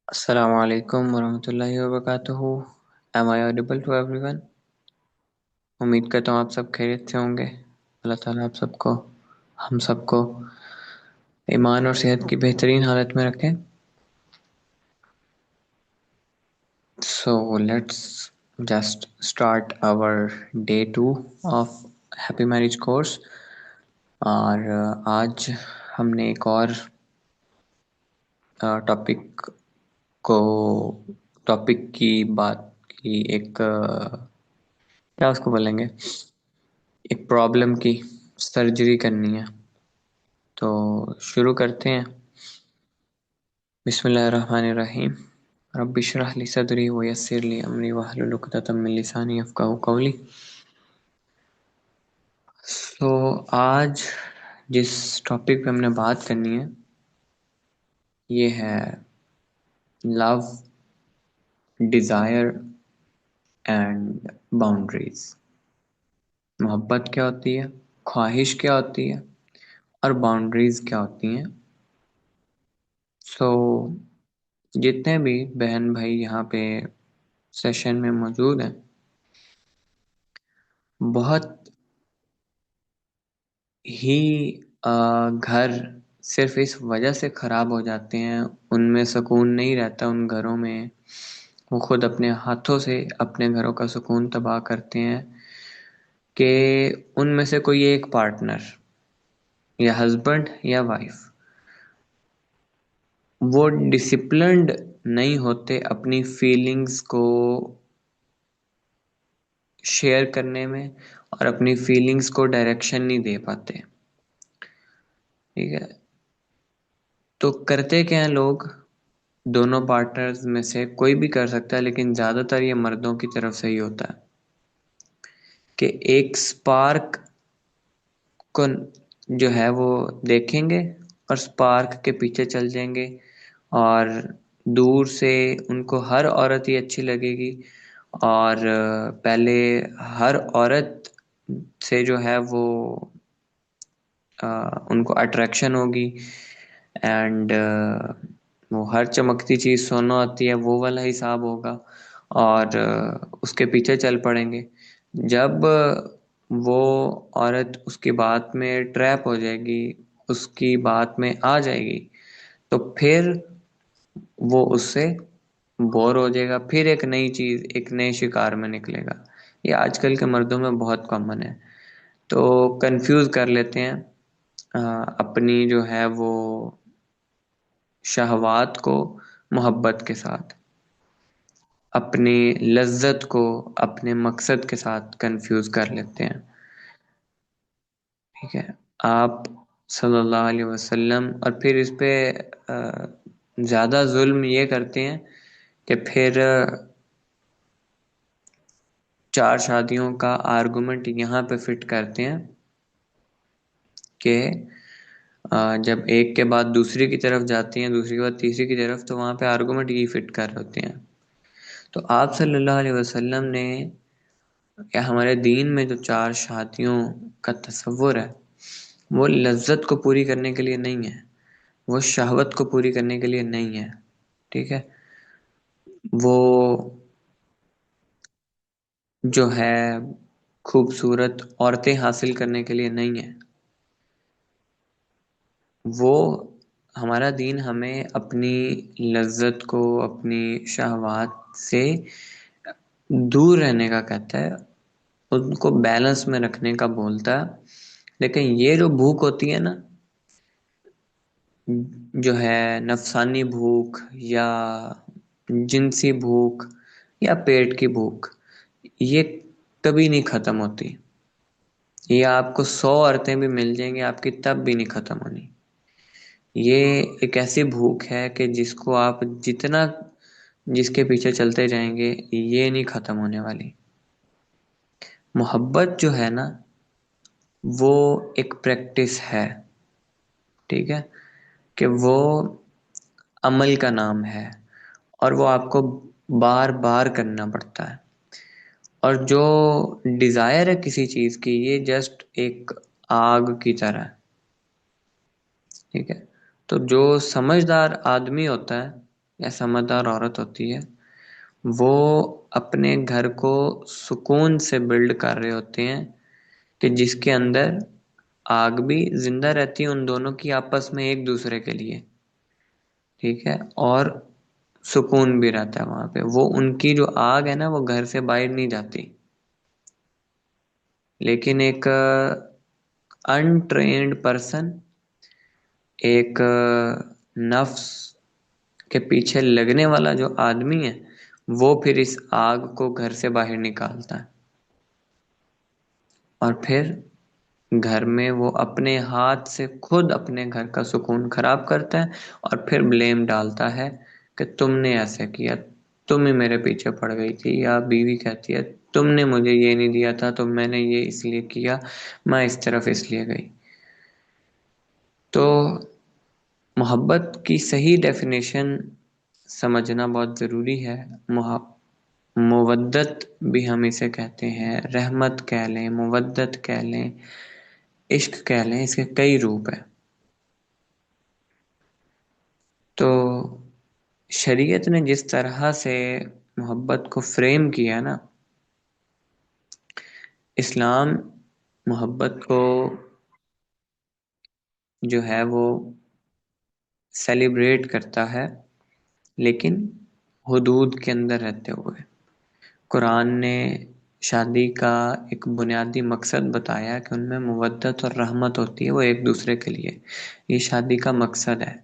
Assalamu alaikum warahmatullahi wabarakatuh. Am I audible to everyone? उम्मीद करता हूँ आप सब खैरियत से होंगे। अल्लाह ताला आप सबको हम सबको ईमान और सेहत की बेहतरीन हालत में रखें। So let's just start our day 2 of Happy Marriage course। और आज हमने एक और टॉपिक को टॉपिक की बात की एक क्या उसको बोलेंगे, एक प्रॉब्लम की सर्जरी करनी है। तो शुरू करते हैं। बिस्मिल्लाहिर्रहमानिर्रहीम। रब्बि इश्रह ली सदरी व यस्सिर ली अमरी वहलुल उक़दतम मिन लिसानी यफ़क़हू क़ौली। तो आज जिस टॉपिक पे हमने बात करनी है ये है लव, डिज़ायर एंड बाउंड्रीज। मोहब्बत क्या होती है, ख्वाहिश क्या होती है और बाउंड्रीज क्या होती हैं। सो जितने भी बहन भाई यहाँ पे सेशन में मौजूद हैं, बहुत ही घर सिर्फ इस वजह से ख़राब हो जाते हैं, उनमें सुकून नहीं रहता उन घरों में। वो खुद अपने हाथों से अपने घरों का सुकून तबाह करते हैं कि उनमें से कोई एक पार्टनर या हस्बैंड या वाइफ वो डिसिप्लिन्ड नहीं होते अपनी फीलिंग्स को शेयर करने में और अपनी फीलिंग्स को डायरेक्शन नहीं दे पाते। ठीक है, तो करते क्या हैं लोग, दोनों पार्टनर्स में से कोई भी कर सकता है लेकिन ज़्यादातर ये मर्दों की तरफ से ही होता है कि एक स्पार्क को जो है वो देखेंगे और स्पार्क के पीछे चल जाएंगे और दूर से उनको हर औरत ही अच्छी लगेगी। और पहले हर औरत से जो है वो उनको अट्रैक्शन होगी एंड वो हर चमकती चीज़ सोना होती है वो वाला हिसाब होगा और उसके पीछे चल पड़ेंगे। जब वो औरत उसकी बात में ट्रैप हो जाएगी, उसकी बात में आ जाएगी, तो फिर वो उससे बोर हो जाएगा, फिर एक नई चीज़ एक नए शिकार में निकलेगा। ये आजकल के मर्दों में बहुत कॉमन है। तो कंफ्यूज कर लेते हैं अपनी जो है वो शहवात को मोहब्बत के साथ, अपनी लज्जत को अपने मकसद के साथ कंफ्यूज कर लेते हैं। ठीक है, आप सल्लल्लाहु अलैहि वसल्लम और फिर इस पे ज़्यादा जुल्म ये करते हैं कि फिर चार शादियों का आर्गुमेंट यहाँ पे फिट करते हैं कि जब एक के बाद दूसरी की तरफ जाती हैं, दूसरी के बाद तीसरी की तरफ, तो वहाँ पे आर्गुमेंट ये फिट कर रहे होते हैं। तो आप सल्लल्लाहु अलैहि वसल्लम ने या हमारे दीन में जो चार शादियों का तस्वुर है वो लज्जत को पूरी करने के लिए नहीं है, वो शहवत को पूरी करने के लिए नहीं है। ठीक है, वो जो है खूबसूरत औरतें हासिल करने के लिए नहीं है। वो हमारा दीन हमें अपनी लज्जत को अपनी शहवात से दूर रहने का कहता है, उनको बैलेंस में रखने का बोलता है। लेकिन ये जो भूख होती है ना, जो है नफसानी भूख या जिनसी भूख या पेट की भूख, ये कभी नहीं खत्म होती। ये आपको 100 औरतें भी मिल जाएंगी आपकी तब भी नहीं खत्म होनी। ये एक ऐसी भूख है कि जिसको आप जितना जिसके पीछे चलते जाएंगे ये नहीं खत्म होने वाली। मोहब्बत जो है ना वो एक प्रैक्टिस है। ठीक है, कि वो अमल का नाम है और वो आपको बार बार करना पड़ता है। और जो डिजायर है किसी चीज की, ये जस्ट एक आग की तरह है। ठीक है, तो जो समझदार आदमी होता है या समझदार औरत होती है, वो अपने घर को सुकून से बिल्ड कर रहे होते हैं, कि जिसके अंदर आग भी जिंदा रहती है उन दोनों की आपस में एक दूसरे के लिए, ठीक है, और सुकून भी रहता है वहां पे। वो उनकी जो आग है ना, वो घर से बाहर नहीं जाती। लेकिन एक अनट्रेन्ड पर्सन, एक नफ्स के पीछे लगने वाला जो आदमी है, वो फिर इस आग को घर से बाहर निकालता है, और फिर घर में वो अपने हाथ से खुद अपने घर का सुकून खराब करता है, और फिर ब्लेम डालता है कि तुमने ऐसे किया, तुम ही मेरे पीछे पड़ गई थी। या बीवी कहती है, तुमने मुझे ये नहीं दिया था तो मैंने ये इसलिए किया, मैं इस तरफ इसलिए गई। तो मोहब्बत की सही डेफिनेशन समझना बहुत ज़रूरी है। मुवद्दत भी हम इसे कहते हैं, रहमत कह लें, मुवद्दत कह लें, इश्क कह लें, इसके कई रूप हैं। तो शरीयत ने जिस तरह से मोहब्बत को फ्रेम किया ना, इस्लाम मोहब्बत को जो है वो सेलिब्रेट करता है, लेकिन हुदूद के अंदर रहते हुए। कुरान ने शादी का एक बुनियादी मकसद बताया कि उनमें मुवद्दत और रहमत होती है, वो एक दूसरे के लिए। ये शादी का मकसद है।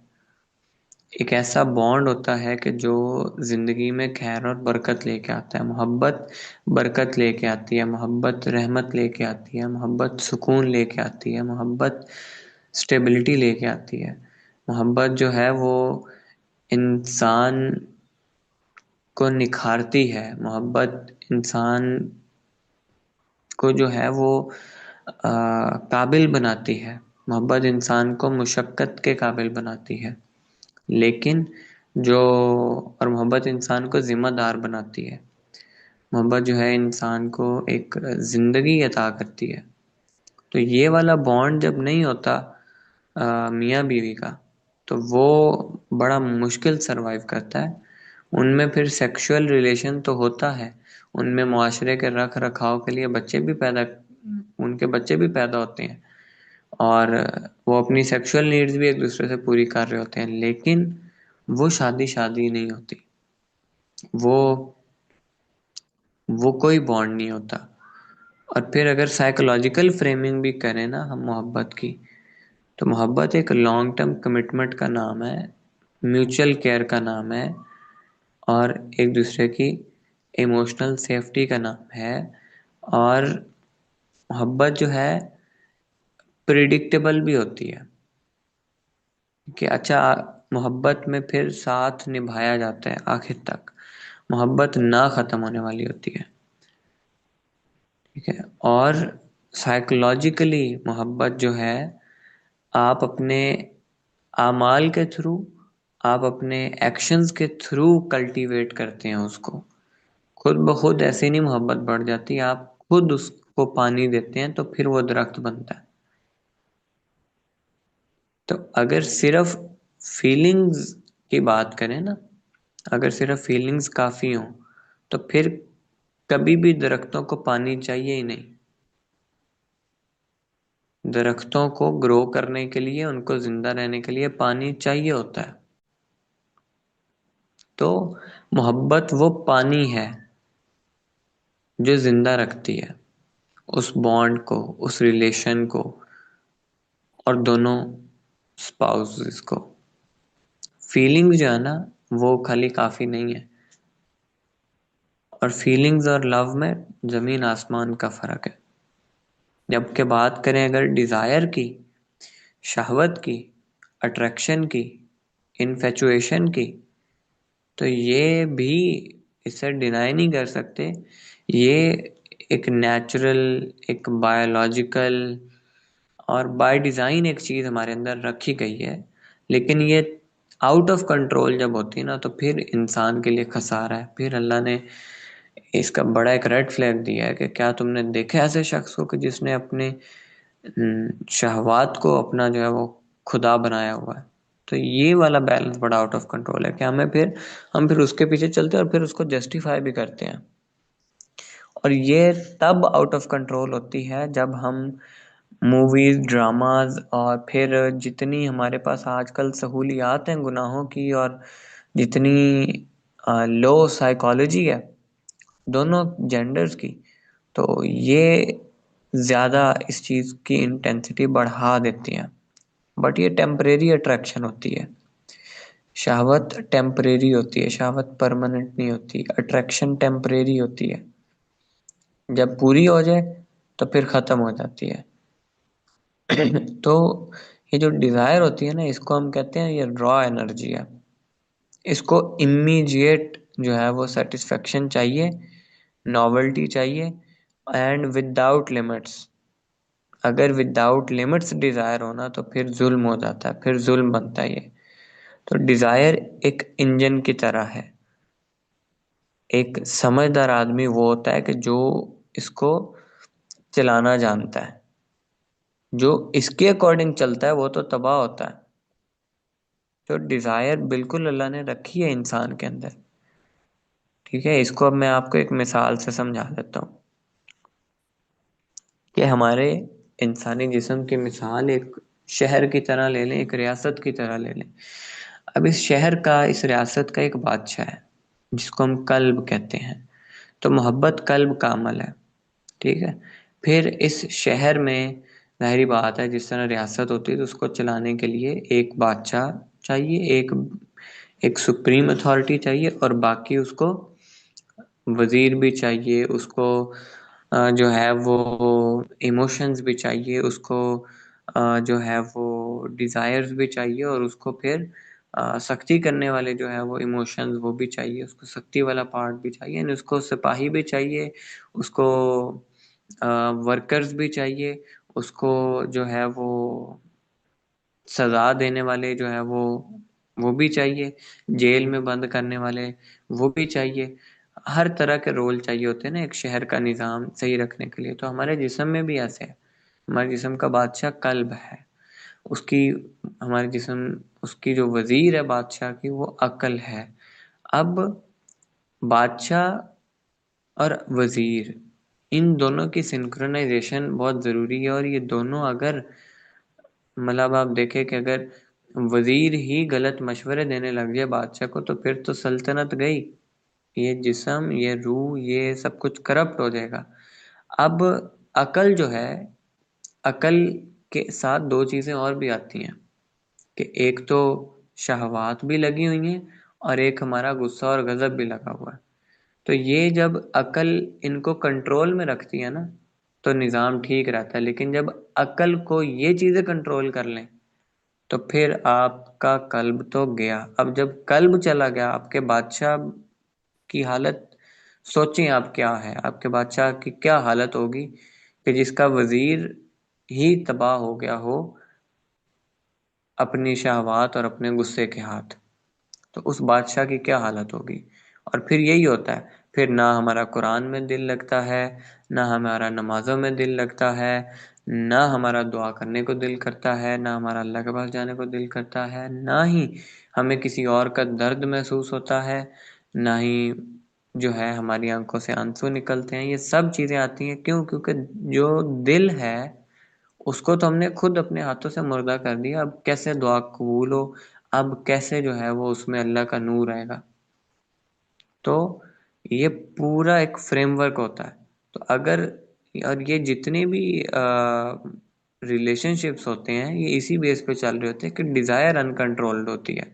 एक ऐसा बॉन्ड होता है कि जो जिंदगी में खैर और बरकत लेके आता है। मोहब्बत बरकत लेके आती है, मोहब्बत रहमत लेके आती है, मोहब्बत सुकून लेके आती है, मोहब्बत स्टेबिलिटी लेके आती है। मोहब्बत जो है वो इंसान को निखारती है। मोहब्बत इंसान को जो है वो काबिल बनाती है। मोहब्बत इंसान को मुशक्कत के काबिल बनाती है। लेकिन जो और मोहब्बत इंसान को जिम्मेदार बनाती है। मोहब्बत जो है इंसान को एक जिंदगी अता करती है। तो ये वाला बॉन्ड जब नहीं होता मियाँ बीवी का, तो वो बड़ा मुश्किल सरवाइव करता है। उनमें फिर सेक्सुअल रिलेशन तो होता है, उनमें मुआशरे के रख रखाव के लिए उनके बच्चे भी पैदा होते हैं, और वो अपनी सेक्सुअल नीड्स भी एक दूसरे से पूरी कर रहे होते हैं, लेकिन वो शादी शादी नहीं होती। वो वो कोई बॉन्ड नहीं होता। और फिर अगर साइकोलॉजिकल फ्रेमिंग भी करें ना हम मोहब्बत की, तो मोहब्बत एक लॉन्ग टर्म कमिटमेंट का नाम है, म्यूचुअल केयर का नाम है, और एक दूसरे की इमोशनल सेफ्टी का नाम है। और मोहब्बत जो है प्रिडिक्टेबल भी होती है, कि अच्छा, मोहब्बत में फिर साथ निभाया जाता है आखिर तक। मोहब्बत ना ख़त्म होने वाली होती है, ठीक है। और साइकोलॉजिकली मोहब्बत जो है, आप अपने आमाल के थ्रू, आप अपने एक्शंस के थ्रू कल्टीवेट करते हैं उसको। खुद ब खुद ऐसे नहीं मोहब्बत बढ़ जाती, आप खुद उसको पानी देते हैं तो फिर वो दरख्त बनता है। तो अगर सिर्फ फीलिंग्स की बात करें ना, अगर सिर्फ फीलिंग्स काफ़ी हों, तो फिर कभी भी दरख्तों को पानी चाहिए ही नहीं। दरख्तों को ग्रो करने के लिए, उनको जिंदा रहने के लिए पानी चाहिए होता है। तो मोहब्बत वो पानी है जो जिंदा रखती है उस बॉन्ड को, उस रिलेशन को, और दोनों स्पाउसेस को। फीलिंग जो है ना, वो खाली काफी नहीं है। और फीलिंग्स और लव में जमीन आसमान का फर्क है। जबकि बात करें अगर डिजायर की, शहवत की, अट्रैक्शन की, इन्फेचुएशन की, तो ये भी, इसे डिनाई नहीं कर सकते। ये एक नेचुरल, एक बायोलॉजिकल और बाय डिज़ाइन एक चीज़ हमारे अंदर रखी गई है। लेकिन ये आउट ऑफ कंट्रोल जब होती है ना, तो फिर इंसान के लिए खसारा है। फिर अल्लाह ने इसका बड़ा एक रेड फ्लैग दिया है कि क्या तुमने देखा ऐसे शख्स को कि जिसने अपने शहवात को अपना जो है वो खुदा बनाया हुआ है। तो ये वाला बैलेंस बड़ा आउट ऑफ कंट्रोल है कि हम फिर उसके पीछे चलते हैं और फिर उसको जस्टिफाई भी करते हैं। और ये तब आउट ऑफ कंट्रोल होती है जब हम मूवीज, ड्रामाज और फिर जितनी हमारे पास आजकल सहूलियात हैं गुनाहों की, और जितनी लो साइकोलॉजी है दोनों जेंडर्स की, तो ये ज़्यादा इस चीज़ की इंटेंसिटी बढ़ा देती हैं। बट ये टेम्परेरी अट्रैक्शन होती है। शहवत टेम्परेरी होती है, शहवत परमानेंट नहीं होती। अट्रैक्शन टेम्परेरी होती है, जब पूरी हो जाए तो फिर ख़त्म हो जाती है। तो ये जो डिज़ायर होती है ना, इसको हम कहते हैं ये रॉ एनर्जी है। इसको इमीडिएट जो है वो सेटिस्फेक्शन चाहिए, नॉवेल्टी चाहिए, एंड विदाउट लिमिट्स। अगर विदाउट लिमिट्स डिज़ायर होना तो फिर जुल्म हो जाता है, फिर जुल्म बनता है ये। तो डिज़ायर एक इंजन की तरह है। एक समझदार आदमी वो होता है कि जो इसको चलाना जानता है। जो इसके अकॉर्डिंग चलता है वो तो तबाह होता है। तो डिज़ायर बिल्कुल अल्लाह ने रखी है इंसान के अंदर। ठीक है, इसको अब मैं आपको एक मिसाल से समझा देता हूँ कि हमारे इंसानी जिस्म की मिसाल एक शहर की तरह ले लें, एक रियासत की तरह ले लें। अब इस शहर का, इस रियासत का एक बादशाह है जिसको हम कल्ब कहते हैं। तो मोहब्बत कल्ब का अमल है। ठीक है। फिर इस शहर में ज़ाहिरी बात है, जिस तरह रियासत होती है तो उसको चलाने के लिए एक बादशाह चाहिए, एक एक सुप्रीम अथॉरिटी चाहिए, और बाकी उसको वजीर भी चाहिए, उसको जो है वो इमोशंस भी चाहिए, उसको जो है वो डिज़ायर्स भी चाहिए, और उसको फिर सख्ती करने वाले जो है वो इमोशंस वो भी चाहिए, उसको सख्ती वाला पार्ट भी चाहिए, यानी उसको सिपाही भी चाहिए, उसको वर्कर्स भी चाहिए, उसको जो है वो सजा देने वाले जो है वो भी चाहिए, जेल में बंद करने वाले वो भी चाहिए। हर तरह के रोल चाहिए होते हैं ना एक शहर का निज़ाम सही रखने के लिए। तो हमारे जिस्म में भी ऐसे है। हमारे जिस्म का बादशाह कल्ब है। उसकी हमारे जिस्म उसकी जो वजीर है बादशाह की, वो अकल है। अब बादशाह और वजीर, इन दोनों की सिंक्रोनाइजेशन बहुत ज़रूरी है। और ये दोनों अगर, मतलब आप देखें कि अगर वजीर ही गलत मशवरे देने लग जाए बादशाह को, तो फिर तो सल्तनत गई। ये जिस्म, ये रूह, ये सब कुछ करप्ट हो जाएगा। अब अकल जो है, अकल के साथ दो चीज़ें और भी आती हैं कि एक तो शहवात भी लगी हुई हैं, और एक हमारा गुस्सा और गज़ब भी लगा हुआ है। तो ये जब अकल इनको कंट्रोल में रखती है ना, तो निज़ाम ठीक रहता है। लेकिन जब अकल को ये चीज़ें कंट्रोल कर लें, तो फिर आपका कल्ब तो गया। अब जब कल्ब चला गया, आपके बादशाह की हालत सोचें आप क्या है, आपके बादशाह की क्या हालत होगी कि जिसका वजीर ही तबाह हो गया हो अपनी शहवात और अपने गुस्से के हाथ। तो उस बादशाह की क्या हालत होगी। और फिर यही होता है, फिर ना हमारा कुरान में दिल लगता है, ना हमारा नमाजों में दिल लगता है, ना हमारा दुआ करने को दिल करता है, ना हमारा अल्लाह के पास जाने को दिल करता है, ना ही हमें किसी और का दर्द महसूस होता है, ना ही जो है हमारी आंखों से आंसू निकलते हैं। ये सब चीज़ें आती हैं क्यों? क्योंकि जो दिल है उसको तो हमने खुद अपने हाथों से मुर्दा कर दिया। अब कैसे दुआ कबूल हो, अब कैसे जो है वो उसमें अल्लाह का नूर आएगा। तो ये पूरा एक फ्रेमवर्क होता है। तो अगर, और ये जितने भी रिलेशनशिप्स होते हैं ये इसी बेस पे चल रहे होते हैं कि डिज़ायर अनकंट्रोल्ड होती है।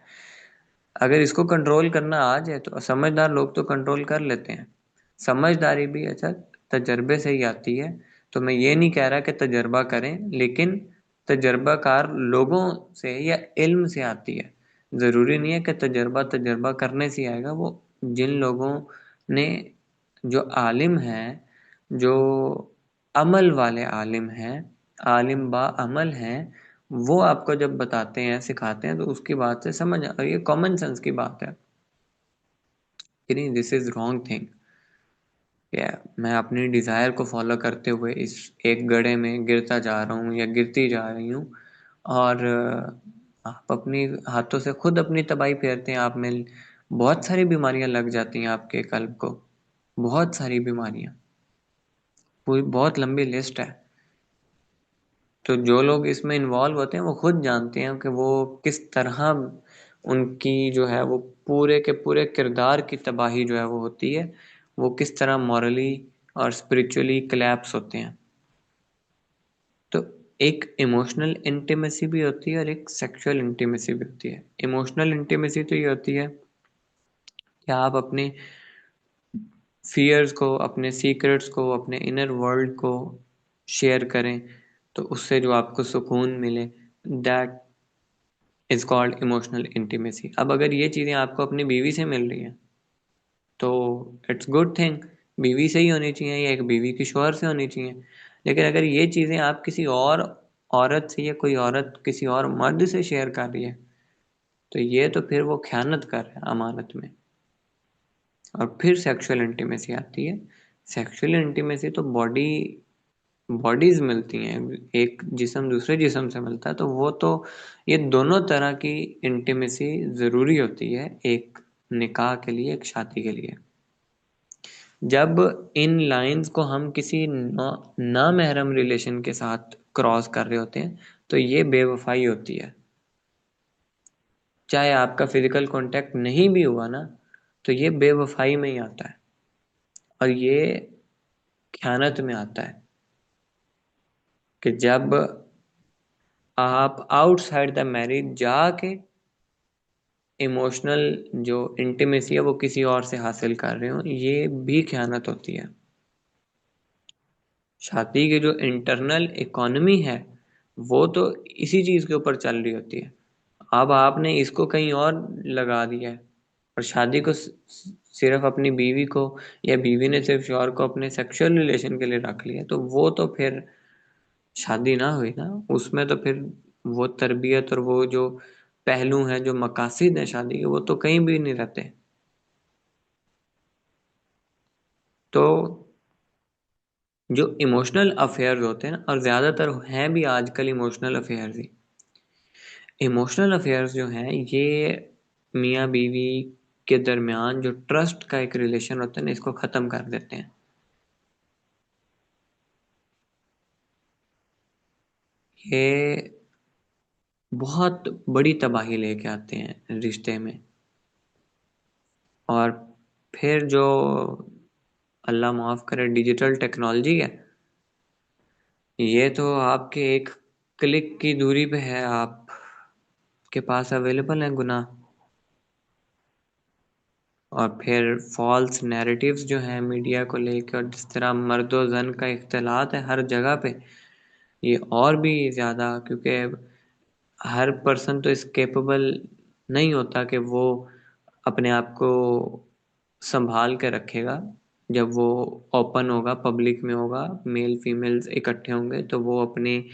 अगर इसको कंट्रोल करना आ जाए तो समझदार लोग तो कंट्रोल कर लेते हैं। समझदारी भी अच्छा तजर्बे से ही आती है। तो मैं ये नहीं कह रहा कि तजर्बा करें, लेकिन तजर्बाकार लोगों से या इल्म से आती है। ज़रूरी नहीं है कि तजर्बा तजर्बा करने से आएगा। वो जिन लोगों ने, जो आलिम हैं, जो अमल वाले आलिम हैं, आलिम बा अमल हैं, वो आपको जब बताते हैं, सिखाते हैं, तो उसकी बात से समझ, और ये कॉमन सेंस की बात है कि नहीं, दिस इज रॉन्ग थिंग। या मैं अपनी डिज़ायर को फॉलो करते हुए इस एक गड्ढे में गिरता जा रहा हूँ या गिरती जा रही हूँ, और आप अपनी हाथों से खुद अपनी तबाही फेरते हैं, आप में बहुत सारी बीमारियां लग जाती हैं आपके कल्ब को, बहुत सारी बीमारियां, पूरी बहुत लंबी लिस्ट है। तो जो लोग इसमें इन्वॉल्व होते हैं वो खुद जानते हैं कि वो किस तरह उनकी जो है वो पूरे के पूरे किरदार की तबाही जो है वो होती है, वो किस तरह मॉरली और स्पिरिचुअली कोलैप्स होते हैं। तो एक इमोशनल इंटीमेसी भी होती है और एक सेक्सुअल इंटीमेसी भी होती है। इमोशनल इंटीमेसी तो ये होती है कि आप अपने फियर्स को, अपने सीक्रेट्स को, अपने इनर वर्ल्ड को शेयर करें, तो उससे जो आपको सुकून मिले, that is called emotional intimacy. अब अगर ये चीज़ें आपको अपनी बीवी से मिल रही हैं तो इट्स गुड थिंग, बीवी से ही होनी चाहिए या एक बीवी की शौहर से होनी चाहिए। लेकिन अगर ये चीज़ें आप किसी और औरत से या कोई औरत किसी और मर्द से शेयर कर रही है तो ये तो फिर वो खयानत कर रहा है अमानत में। और फिर सेक्सुअल इंटीमेसी आती है। सेक्सुअल इंटीमेसी तो बॉडीज मिलती हैं, एक जिस्म दूसरे जिस्म से मिलता है, तो वो तो ये दोनों तरह की इंटीमेसी ज़रूरी होती है एक निकाह के लिए, एक शादी के लिए। जब इन लाइंस को हम किसी नामहरम रिलेशन के साथ क्रॉस कर रहे होते हैं तो ये बेवफाई होती है। चाहे आपका फिजिकल कांटेक्ट नहीं भी हुआ ना, तो ये बेवफाई में ही आता है और ये ख़यानत में आता है कि जब आप आउटसाइड द मैरिज जाके इमोशनल जो इंटीमेसी है वो किसी और से हासिल कर रहे हो, ये भी ख़यानत होती है। शादी की जो इंटरनल इकोनॉमी है वो तो इसी चीज़ के ऊपर चल रही होती है। अब आपने इसको कहीं और लगा दिया है और शादी को सिर्फ अपनी बीवी को, या बीवी ने सिर्फ शौहर को अपने सेक्सुअल रिलेशन के लिए रख लिया, तो वो तो फिर शादी ना हुई ना। उसमें तो फिर वो तरबियत और वो जो पहलू हैं, जो मकासिद हैं शादी के, वो तो कहीं भी नहीं रहते। तो जो इमोशनल अफेयर्स होते हैं ना, और ज़्यादातर हैं भी आजकल इमोशनल अफेयर्स ही, इमोशनल अफेयर्स जो हैं ये मियाँ बीवी के दरमियान जो ट्रस्ट का एक रिलेशन होता है ना, इसको ख़त्म कर देते हैं। ये बहुत बड़ी तबाही लेके आते हैं रिश्ते में। और फिर जो अल्लाह माफ़ करे डिजिटल टेक्नोलॉजी है, ये तो आपके एक क्लिक की दूरी पे है, आपके पास अवेलेबल है गुनाह। और फिर फॉल्स नैरेटिव्स जो हैं मीडिया को लेकर, जिस तरह मर्द व जन का इख्तलात है हर जगह पे, ये और भी ज़्यादा, क्योंकि हर पर्सन तो इस केपेबल नहीं होता कि वो अपने आप को संभाल के रखेगा। जब वो ओपन होगा, पब्लिक में होगा, मेल फीमेल्स इकट्ठे होंगे, तो वो अपनी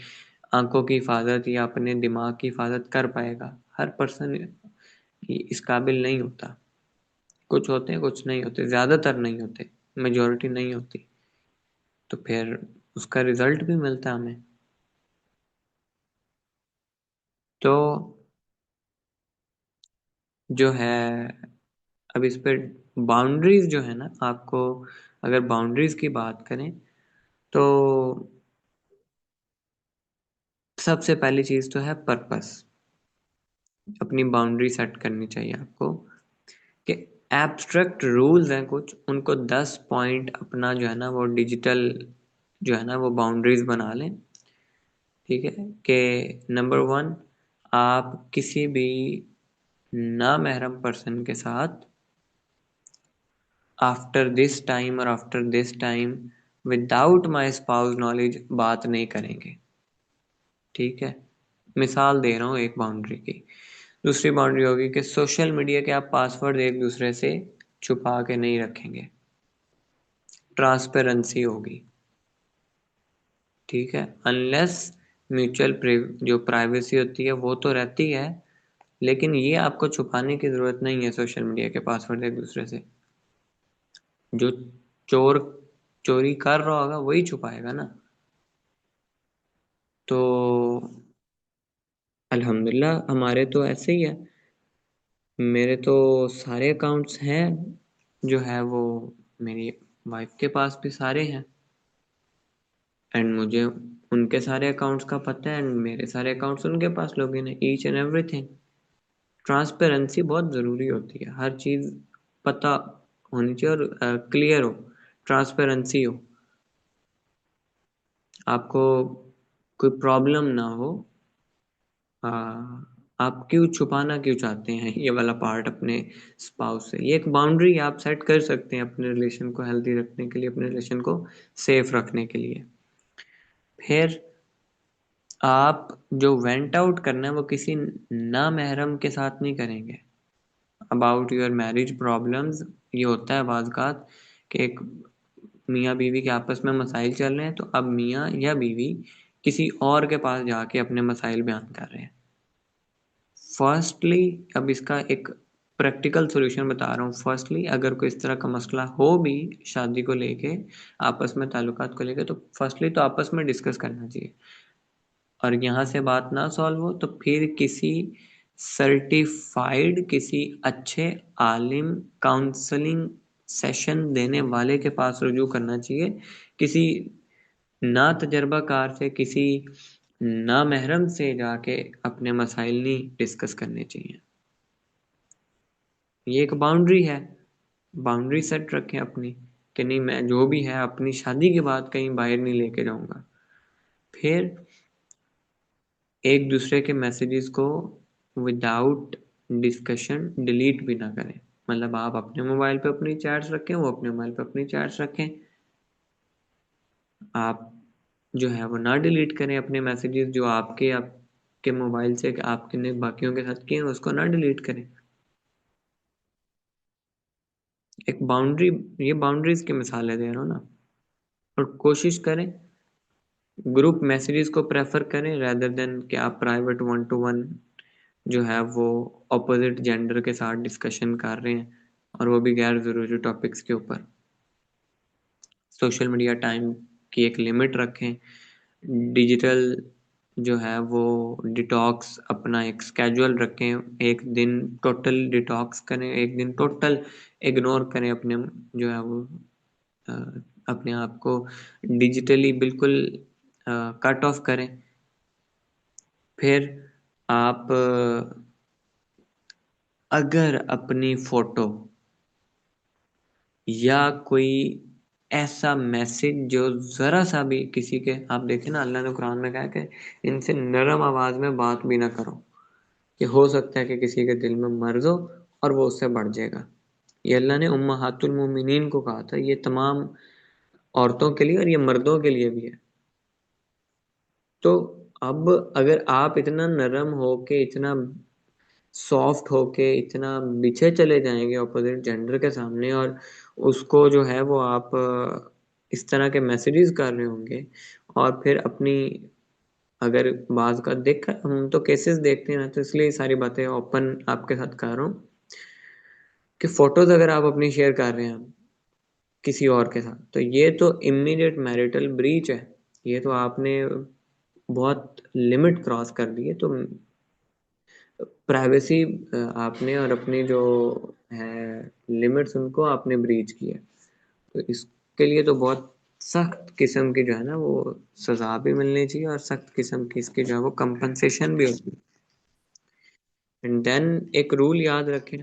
आंखों की हिफाजत या अपने दिमाग की हिफाजत कर पाएगा। हर पर्सन इस काबिल नहीं होता। कुछ होते हैं, कुछ नहीं होते, ज़्यादातर नहीं होते, मेजॉरिटी नहीं होती। तो फिर उसका रिजल्ट भी मिलता है हमें। तो जो है, अब इस पे बाउंड्रीज जो है ना, आपको अगर बाउंड्रीज की बात करें तो सबसे पहली चीज़ तो है पर्पस। अपनी बाउंड्री सेट करनी चाहिए आपको कि एब्स्ट्रैक्ट रूल्स हैं कुछ, उनको 10 पॉइंट अपना जो है ना वो डिजिटल जो है ना वो बाउंड्रीज बना लें। ठीक है कि नंबर 1, आप किसी भी नामहरम पर्सन के साथ आफ्टर दिस टाइम और after this time without my spouse knowledge बात नहीं करेंगे। ठीक है, मिसाल दे रहा हूँ एक बाउंड्री की। दूसरी बाउंड्री होगी कि सोशल मीडिया के आप पासवर्ड एक दूसरे से छुपा के नहीं रखेंगे, ट्रांसपेरेंसी होगी। ठीक है, अनलेस म्यूचुअल जो प्राइवेसी होती है वो तो रहती है, लेकिन ये आपको छुपाने की जरूरत नहीं है सोशल मीडिया के पासवर्ड एक दूसरे से। जो चोर चोरी कर रहा होगा वही छुपाएगा ना। तो अल्हम्दुलिल्लाह हमारे तो ऐसे ही है। मेरे तो सारे अकाउंट्स हैं जो है वो मेरी वाइफ के पास भी सारे हैं, एंड मुझे उनके सारे अकाउंट्स का पता है, एंड मेरे सारे अकाउंट्स उनके पास लॉगिन है, ईच एंड एवरीथिंग। ट्रांसपेरेंसी बहुत ज़रूरी होती है, हर चीज़ पता होनी चाहिए और क्लियर हो, ट्रांसपेरेंसी हो, आपको कोई प्रॉब्लम ना हो। आप क्यों छुपाना क्यों चाहते हैं ये वाला पार्ट अपने स्पाउस से? ये एक बाउंड्री आप सेट कर सकते हैं अपने रिलेशन को हेल्दी रखने के लिए, अपने रिलेशन को सेफ रखने के लिए। फिर आप जो वेंट आउट करना है वो किसी ना महरम के साथ नहीं करेंगे। अबाउट योर मैरिज प्रॉब्लम्स, ये होता है बाज़ कि एक मियाँ बीवी के आपस में मसाइल चल रहे हैं, तो अब मियाँ या बीवी किसी और के पास जाके अपने मसाइल बयान कर रहे हैं। फर्स्टली, अब इसका एक प्रैक्टिकल सॉल्यूशन बता रहा हूँ। फर्स्टली, अगर कोई इस तरह का मसला हो भी शादी को लेके, आपस में ताल्लुकात को लेके, तो फर्स्टली तो आपस में डिस्कस करना चाहिए, और यहाँ से बात ना सॉल्व हो तो फिर किसी सर्टिफाइड, किसी अच्छे आलिम, काउंसलिंग सेशन देने वाले के पास रुजू करना चाहिए। किसी ना तजर्बाकार से, किसी ना महरम से जाके अपने मसाइल नहीं डिस्कस करने चाहिए। ये एक बाउंड्री है, बाउंड्री सेट रखें अपनी कि नहीं, मैं जो भी है अपनी शादी के बाद कहीं बाहर नहीं लेके जाऊंगा। फिर एक दूसरे के मैसेजेस को विदाउट डिस्कशन डिलीट भी ना करें। मतलब आप अपने मोबाइल पे अपनी चैट्स रखें, वो अपने मोबाइल पे अपनी चैट्स रखें। आप जो है वो ना डिलीट करें अपने मैसेजेस, जो आपके मोबाइल से आपने बाकियों के साथ किए हैं उसको ना डिलीट करें। एक बाउंड्री, ये बाउंड्रीज की मिसालें दे रहा हूँ ना। और कोशिश करें ग्रुप मैसेजेस को प्रेफर करें रेदर देन कि आप प्राइवेट वन टू वन जो है वो ऑपोजिट जेंडर के साथ डिस्कशन कर रहे हैं, और वो भी गैर ज़रूरी टॉपिक्स के ऊपर। सोशल मीडिया टाइम की एक लिमिट रखें। डिजिटल जो है वो डिटॉक्स अपना एक स्केड्यूल रखें, एक दिन टोटल डिटॉक्स करें, एक दिन टोटल इग्नोर करें अपने जो है वो अ, अपने आप को डिजिटली बिल्कुल कट ऑफ करें। फिर आप अगर अपनी फोटो या कोई ऐसा मैसेज जो जरा सा भी किसी के, आप देखें ना अल्लाह ने कुरान में कहा कि इनसे नरम आवाज में बात भी ना करो, कि हो सकता है कि किसी के दिल में मर्ज हो और वो उससे बढ़ जाएगा। ये अल्लाह ने उम्महातुल मोमिनीन को कहा था, ये तमाम औरतों के लिए और ये मर्दों के लिए भी है। तो अब अगर आप इतना नरम होके, इतना सॉफ्ट होके, इतना पीछे चले जाएंगे अपोजिट जेंडर के सामने, और उसको जो है वो आप इस तरह के मैसेजेस कर रहे होंगे, और फिर अपनी, अगर बाज का देख, हम तो केसेस देखते हैं ना, तो इसलिए ये सारी बातें ओपन आपके साथ कर रहा हूँ कि फोटोज अगर आप अपनी शेयर कर रहे हैं किसी और के साथ, तो ये तो इमीडिएट मैरिटल ब्रीच है। ये तो आपने बहुत लिमिट क्रॉस कर दी है। तो प्राइवेसी आपने और अपनी जो है लिमिट्स, उनको आपने ब्रीच किया। तो इसके लिए तो बहुत सख्त किस्म की जो है ना वो सजा भी मिलनी चाहिए, और सख्त किस्म की इसकी जो है वो कंपनसेशन भी होती है। एंड देन एक रूल याद रखें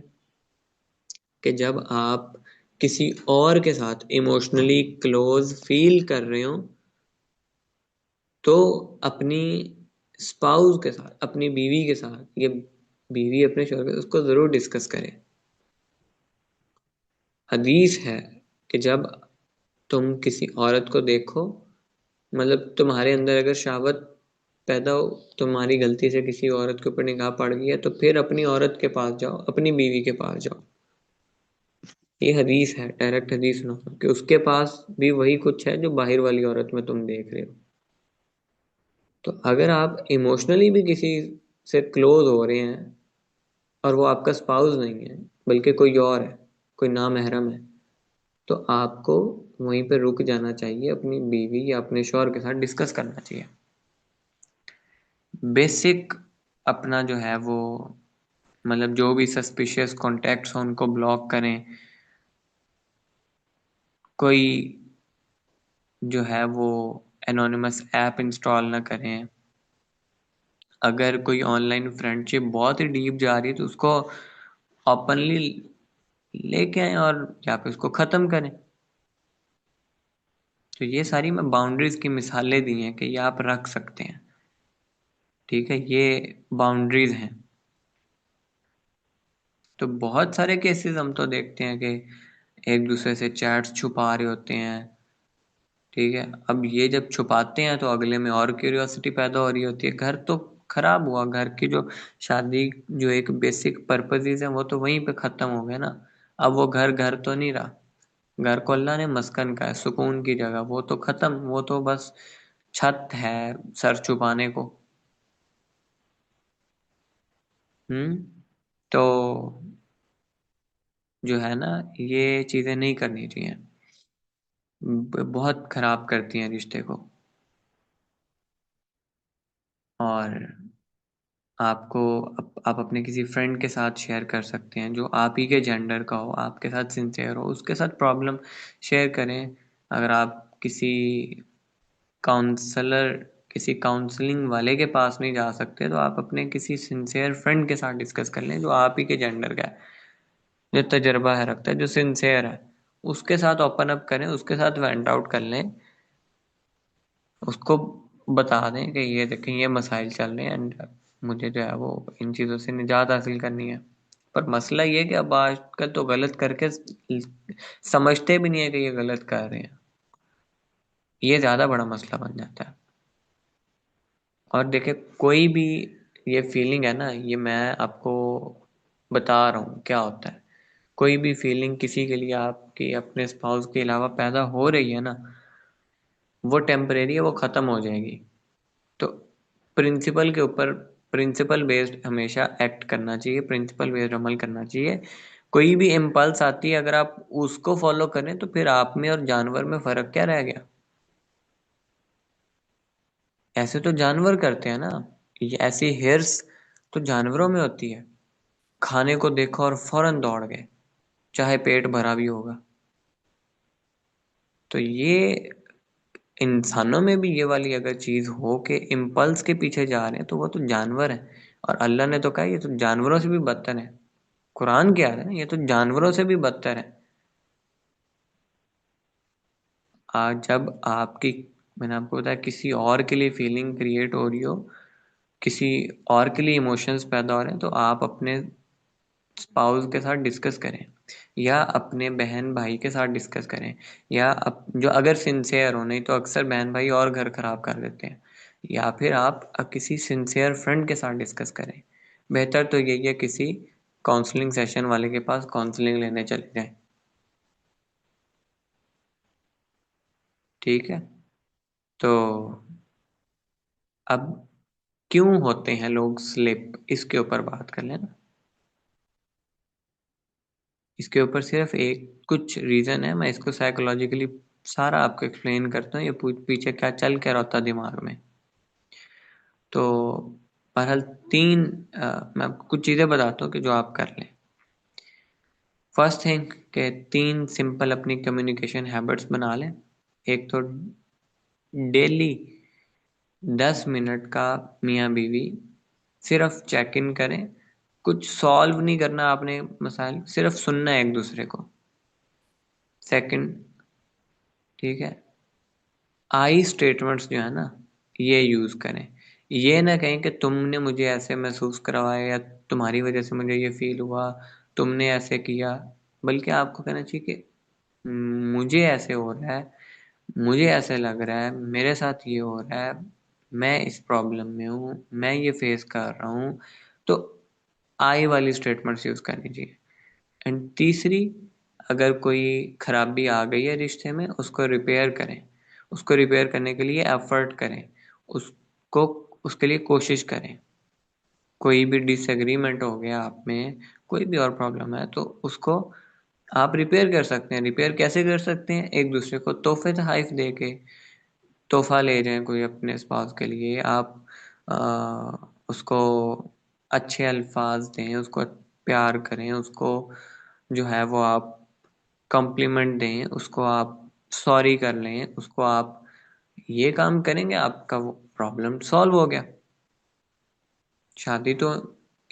कि जब आप किसी और के साथ इमोशनली क्लोज फील कर रहे हो, तो अपनी स्पाउस के साथ, अपनी बीवी के साथ, ये बीवी अपने शौहर के, उसको जरूर डिस्कस करें। हदीस है कि जब तुम किसी औरत को देखो, मतलब तुम्हारे अंदर अगर शहावत पैदा हो, तुम्हारी गलती से किसी औरत के ऊपर निगाह पड़ गई है, तो फिर अपनी औरत के पास जाओ, अपनी बीवी के पास जाओ। ये हदीस है, डायरेक्ट हदीस सुनो कि उसके पास भी वही कुछ है जो बाहर वाली औरत में तुम देख रहे हो। तो अगर आप इमोशनली भी किसी से क्लोज हो रहे हैं और वो आपका स्पाउस नहीं है बल्कि कोई और है, कोई नामहरम है, तो आपको वहीं पे रुक जाना चाहिए, अपनी बीवी या अपने शौहर के साथ डिस्कस करना चाहिए। बेसिक अपना जो है वो मतलब जो भी सस्पिशियस कॉन्टैक्ट्स हो उनको ब्लॉक करें, कोई जो है वो एनोनिमस ऐप इंस्टॉल ना करें। अगर कोई ऑनलाइन फ्रेंडशिप बहुत ही डीप जा रही है तो उसको ओपनली लेके आए और या फिर उसको ख़त्म करें। तो ये सारी मैं बाउंड्रीज की मिसालें दी हैं कि ये आप रख सकते हैं, ठीक है, ये बाउंड्रीज हैं। तो बहुत सारे केसेस हम तो देखते हैं कि एक दूसरे से चैट्स छुपा रहे होते हैं, ठीक है। अब ये जब छुपाते हैं तो अगले में और क्यूरियोसिटी पैदा हो रही होती है। घर तो खराब हुआ, घर की जो शादी जो एक बेसिक पर्पसेस है वो तो वहीं पे खत्म हो गए ना। अब वो घर घर तो नहीं रहा। घर को अल्लाह ने मस्कन का है, सुकून की जगह, वो तो खत्म, वो तो बस छत है सर छुपाने को। हम्म। तो जो है ना, ये चीजें नहीं करनी चाहिए, बहुत खराब करती हैं रिश्ते को। और आपको आप अपने किसी फ्रेंड के साथ शेयर कर सकते हैं जो आप ही के जेंडर का हो, आपके साथ सिंसियर हो, उसके साथ प्रॉब्लम शेयर करें। अगर आप काउंसलर किसी काउंसलिंग वाले के पास नहीं जा सकते तो आप अपने किसी सिंसियर फ्रेंड के साथ डिस्कस कर लें जो आप ही के जेंडर का है, जो तजर्बा है रखता है, जो सिंसियर है। उसके साथ ओपन अप करें, उसके साथ वेंट आउट कर लें, उसको बता दें कि ये देखें ये मसाइल चल रहे हैं एंड मुझे जो है वो इन चीज़ों से निजात हासिल करनी है। पर मसला ये है कि अब आजकल तो गलत करके समझते भी नहीं है कि ये गलत कर रहे हैं। ये ज़्यादा बड़ा मसला बन जाता है। और देखिए कोई भी ये फीलिंग है ना, ये मैं आपको बता रहा हूँ क्या होता है। कोई भी फीलिंग किसी के लिए आपकी अपने स्पाउस के अलावा पैदा हो रही है ना, वो टेम्परेरी है, वो ख़त्म हो जाएगी। तो प्रिंसिपल के ऊपर प्रिंसिपल बेस्ड हमेशा एक्ट करना चाहिए, प्रिंसिपल बेस्ड अमल करना चाहिए। कोई भी इम्पल्स आती है अगर आप उसको फॉलो करें तो फिर आप में और जानवर में फर्क क्या रह गया। ऐसे तो जानवर करते हैं ना, ये ऐसी हिर्स तो जानवरों में होती है। खाने को देखो और फौरन दौड़ गए, चाहे पेट भरा भी होगा। तो ये इंसानों में भी ये वाली अगर चीज हो कि इम्पल्स के पीछे जा रहे हैं तो वो तो जानवर है। और अल्लाह ने तो कहा ये तो जानवरों से भी बदतर है। कुरान क्या है ना, ये तो जानवरों से भी बदतर है। आज जब आपकी मैंने आपको बताया किसी और के लिए फीलिंग क्रिएट हो रही हो, किसी और के लिए इमोशंस पैदा हो रहे हैं, तो आप अपने स्पाउस के साथ डिस्कस करें, या अपने बहन भाई के साथ डिस्कस करें, या जो अगर सिंसियर हो, नहीं तो अक्सर बहन भाई और घर खराब कर देते हैं, या फिर आप किसी सिंसियर फ्रेंड के साथ डिस्कस करें। बेहतर तो यही है किसी काउंसलिंग सेशन वाले के पास काउंसलिंग लेने चले जाएं, ठीक है। तो अब क्यों होते हैं लोग स्लिप, इसके ऊपर बात कर लेना। इसके ऊपर सिर्फ एक कुछ रीजन है, मैं इसको साइकोलॉजिकली सारा आपको एक्सप्लेन करता हूँ, ये पीछे क्या चल क्या रहा होता दिमाग में। तो बहरहाल मैं आपको कुछ चीज़ें बताता हूँ कि जो आप कर लें। फर्स्ट थिंग कि 3 सिंपल अपनी कम्युनिकेशन हैबिट्स बना लें। एक तो डेली 10 मिनट का मियाँ बीवी सिर्फ चेक इन करें। कुछ सॉल्व नहीं करना आपने मसाइल, सिर्फ सुनना है एक दूसरे को। सेकंड, ठीक है, आई स्टेटमेंट्स जो है ना, ये यूज करें। ये ना कहें कि तुमने मुझे ऐसे महसूस करवाया या तुम्हारी वजह से मुझे ये फील हुआ, तुमने ऐसे किया। बल्कि आपको कहना चाहिए कि मुझे ऐसे हो रहा है, मुझे ऐसे लग रहा है, मेरे साथ ये हो रहा है, मैं इस प्रॉब्लम में हूँ, मैं ये फेस कर रहा हूँ। तो आई वाली स्टेटमेंट्स यूज करनी चाहिए। एंड तीसरी, अगर कोई खराबी आ गई है रिश्ते में, उसको रिपेयर करें। उसको रिपेयर करने के लिए एफर्ट करें, उसको उसके लिए कोशिश करें। कोई भी डिसएग्रीमेंट हो गया आप में, कोई भी और प्रॉब्लम है तो उसको आप रिपेयर कर सकते हैं। रिपेयर कैसे कर सकते हैं? एक दूसरे को तोहफे तोहफे दे के, तोहफा ले जाएं कोई अपने स्पाउस के लिए, आप उसको अच्छे अल्फाज दें, उसको प्यार करें, उसको जो है वो आप कॉम्प्लीमेंट दें, उसको आप सॉरी कर लें, उसको आप ये काम करेंगे, आपका वो प्रॉब्लम सॉल्व हो गया। शादी तो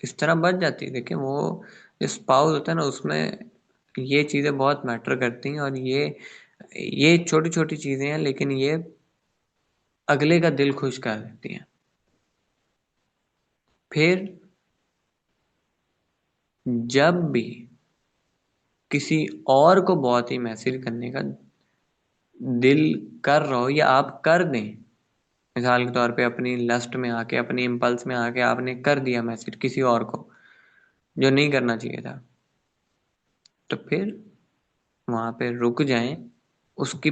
इस तरह बच जाती है। देखिए वो जो स्पाउस होता है ना, उसमें ये चीज़ें बहुत मैटर करती हैं, और ये छोटी छोटी चीज़ें हैं, लेकिन ये अगले का दिल खुश कर देती हैं। फिर जब भी किसी और को बहुत ही मैसेज करने का दिल कर रहा हो, या आप कर दें, मिसाल के तौर पे अपनी लस्ट में आके, अपनी इम्पल्स में आके आपने कर दिया मैसेज किसी और को जो नहीं करना चाहिए था, तो फिर वहां पे रुक जाएं। उसकी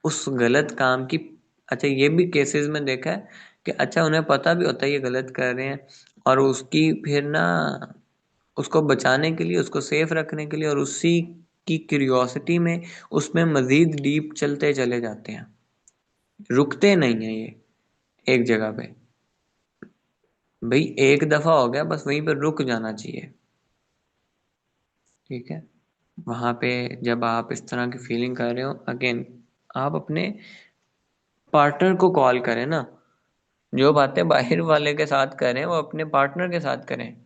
उस गलत काम की, अच्छा ये भी केसेस में देखा है कि अच्छा उन्हें पता भी होता है ये गलत कर रहे हैं, और उसकी फिर ना, उसको बचाने के लिए, उसको सेफ रखने के लिए, और उसी की क्यूरियोसिटी में उसमें मजीद डीप चलते चले जाते हैं, रुकते नहीं है ये एक जगह पे। भाई एक दफा हो गया, बस वहीं पर रुक जाना चाहिए। ठीक है। वहां पे जब आप इस तरह की फीलिंग कर रहे हो, अगेन आप अपने पार्टनर को कॉल करें ना। जो बातें बाहर वाले के साथ करें वो अपने पार्टनर के साथ करें।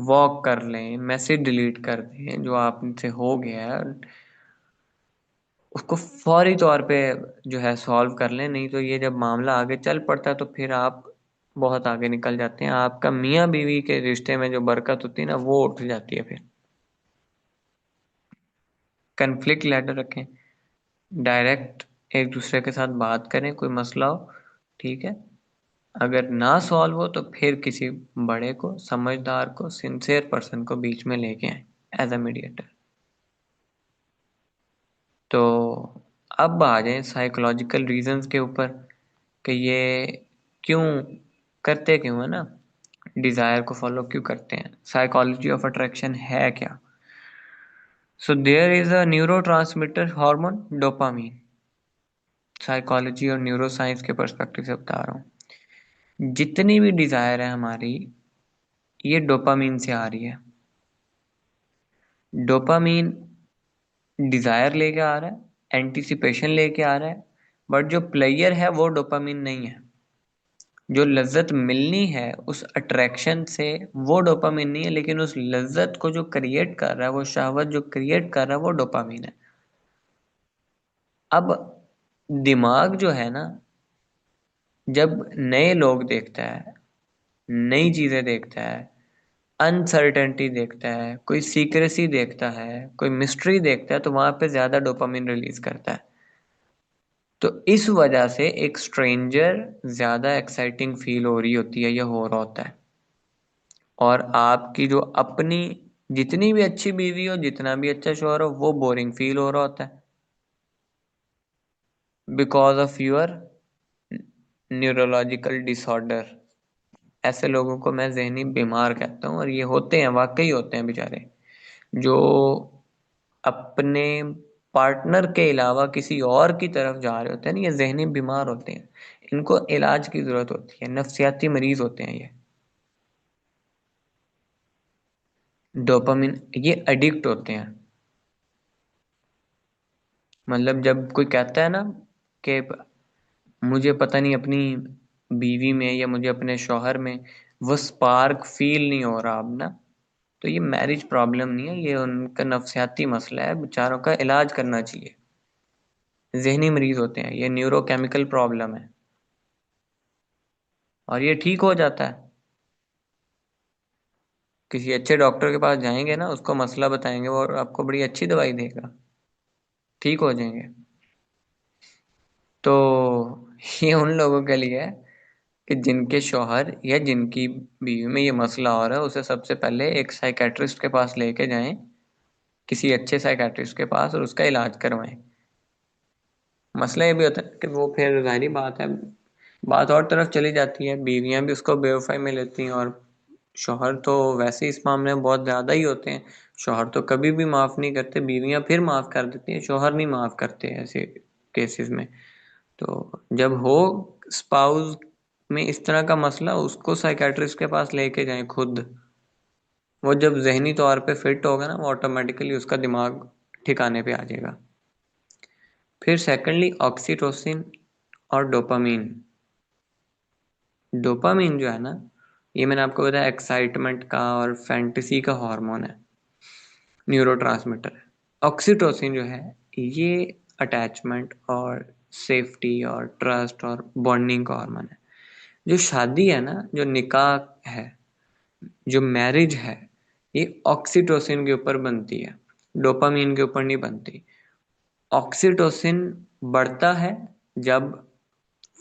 वॉक कर लें, मैसेज डिलीट कर दें जो आपसे हो गया है, उसको फौरी तौर पे जो है सॉल्व कर लें। नहीं तो ये जब मामला आगे चल पड़ता है तो फिर आप बहुत आगे निकल जाते हैं। आपका मियाँ बीवी के रिश्ते में जो बरकत होती है ना, वो उठ जाती है फिर। कन्फ्लिक्ट लेटर रखें, डायरेक्ट एक दूसरे के साथ बात करें, कोई मसला हो। ठीक है। अगर ना सॉल्व हो तो फिर किसी बड़े को, समझदार को, सिंसियर पर्सन को बीच में लेके आए एज अ मीडिएटर। तो अब आ जाए साइकोलॉजिकल रीजंस के ऊपर कि ये क्यों करते, क्यों है ना, डिजायर को फॉलो क्यों करते हैं, साइकोलॉजी ऑफ अट्रैक्शन है क्या। So there is a neurotransmitter hormone dopamine. Psychology और न्यूरो साइंस के पर्सपेक्टिव से बता रहा हूँ। जितनी भी डिजायर है हमारी, ये डोपामीन से आ रही है। डोपामीन डिजायर लेके आ रहा है, एंटिसिपेशन लेके आ रहा है, बट जो प्लेयर है वो डोपामीन नहीं है। जो लज्जत मिलनी है उस अट्रैक्शन से, वो डोपामीन नहीं है, लेकिन उस लज्जत को जो क्रिएट कर रहा है, वो शहवत जो क्रिएट कर रहा है, वो डोपामीन है। अब दिमाग जो है ना, जब नए लोग देखता है, नई चीजें देखता है, अनसर्टेनिटी देखता है, कोई सीक्रेसी देखता है, कोई मिस्ट्री देखता है, तो वहां पे ज्यादा डोपामिन रिलीज करता है। तो इस वजह से एक स्ट्रेंजर ज्यादा एक्साइटिंग फील हो रही होती है या हो रहा होता है, और आपकी जो अपनी जितनी भी अच्छी बीवी हो, जितना भी अच्छा शौहर हो, वो बोरिंग फील हो रहा होता है, because of your neurological disorder. ऐसे लोगों को मैं जहनी बीमार कहता हूँ, और ये होते हैं, वाकई होते हैं बेचारे, जो अपने पार्टनर के अलावा किसी और की तरफ जा रहे होते हैं ना, ये जहनी बीमार होते हैं। इनको इलाज की जरूरत होती है, नफ्सियाती मरीज होते हैं ये। डोपामिन, ये एडिक्ट होते हैं। मतलब जब कोई कहता है ना कि मुझे पता नहीं अपनी बीवी में या मुझे अपने शौहर में वो स्पार्क फील नहीं हो रहा अब ना, तो ये मैरिज प्रॉब्लम नहीं है, ये उनका नफ्सियाती मसला है, बेचारों का इलाज करना चाहिए। जहनी मरीज होते हैं ये, न्यूरोकेमिकल प्रॉब्लम है, और ये ठीक हो जाता है। किसी अच्छे डॉक्टर के पास जाएंगे ना, उसको मसला बताएंगे, वो आपको बड़ी अच्छी दवाई देगा, ठीक हो जाएंगे। तो ये उन लोगों के लिए है कि जिनके शौहर या जिनकी बीवी में ये मसला हो रहा है, उसे सबसे पहले एक साइकेट्रिस्ट के पास लेके जाएं, किसी अच्छे साइकेट्रिस्ट के पास, और उसका इलाज करवाएं। मसला ये भी होता है कि वो फिर जाहिर बात है, बात और तरफ चली जाती है, बीवियां भी उसको बेवफाई में लेती हैं, और शौहर तो वैसे ही इस मामले में बहुत ज्यादा ही होते हैं। शौहर तो कभी भी माफ नहीं करते, बीवियां फिर माफ कर देती हैं, शौहर नहीं माफ करते ऐसे केसेस में। तो जब हो स्पाउस में इस तरह का मसला, उसको साइकेट्रिस्ट के पास लेके जाएं खुद। वो जब जहनी तौर पे फिट होगा ना, वो ऑटोमेटिकली उसका दिमाग ठिकाने पे आ जाएगा। फिर सेकंडली ऑक्सीटोसिन और डोपामीन। डोपामीन जो है ना, ये मैंने आपको बताया एक्साइटमेंट का और फैंटेसी का हार्मोन है, न्यूरोट्रांसमीटर है। ऑक्सीटोसिन जो है, ये अटैचमेंट और सेफ्टी और ट्रस्ट और बॉन्डिंग का हार्मोन है। जो शादी है ना, जो निकाह है, जो मैरिज है, ये ऑक्सीटोसिन के ऊपर बनती है, डोपामीन के ऊपर नहीं बनती। ऑक्सीटोसिन बढ़ता है जब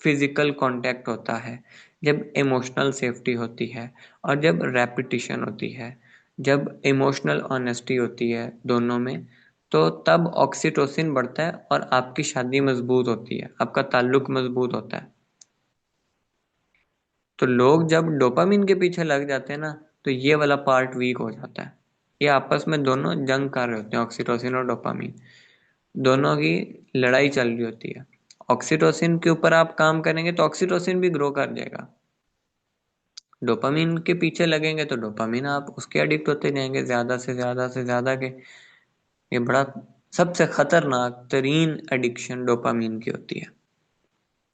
फिजिकल कांटेक्ट होता है, जब इमोशनल सेफ्टी होती है, और जब रेपिटिशन होती है, जब इमोशनल ऑनेस्टी होती है दोनों में, तो तब ऑक्सीटोसिन बढ़ता है और आपकी शादी मजबूत होती है, आपका ताल्लुक मजबूत होता है। तो लोग जब डोपामिन के पीछे लग जाते हैं ना, तो ये वाला पार्ट वीक हो जाता है। ये आपस में दोनों जंग कर रहे होते हैं, ऑक्सीटोसिन और डोपामिन दोनों की लड़ाई चल रही होती है। ऑक्सीटोसिन के ऊपर आप काम करेंगे तो ऑक्सीटोसिन भी ग्रो कर जाएगा। डोपामिन के पीछे लगेंगे तो डोपामिन आप उसके एडिक्ट होते जाएंगे, ज्यादा से ज्यादा से ज्यादा के। ये बड़ा सबसे खतरनाक तरीन एडिक्शन डोपामिन की होती है।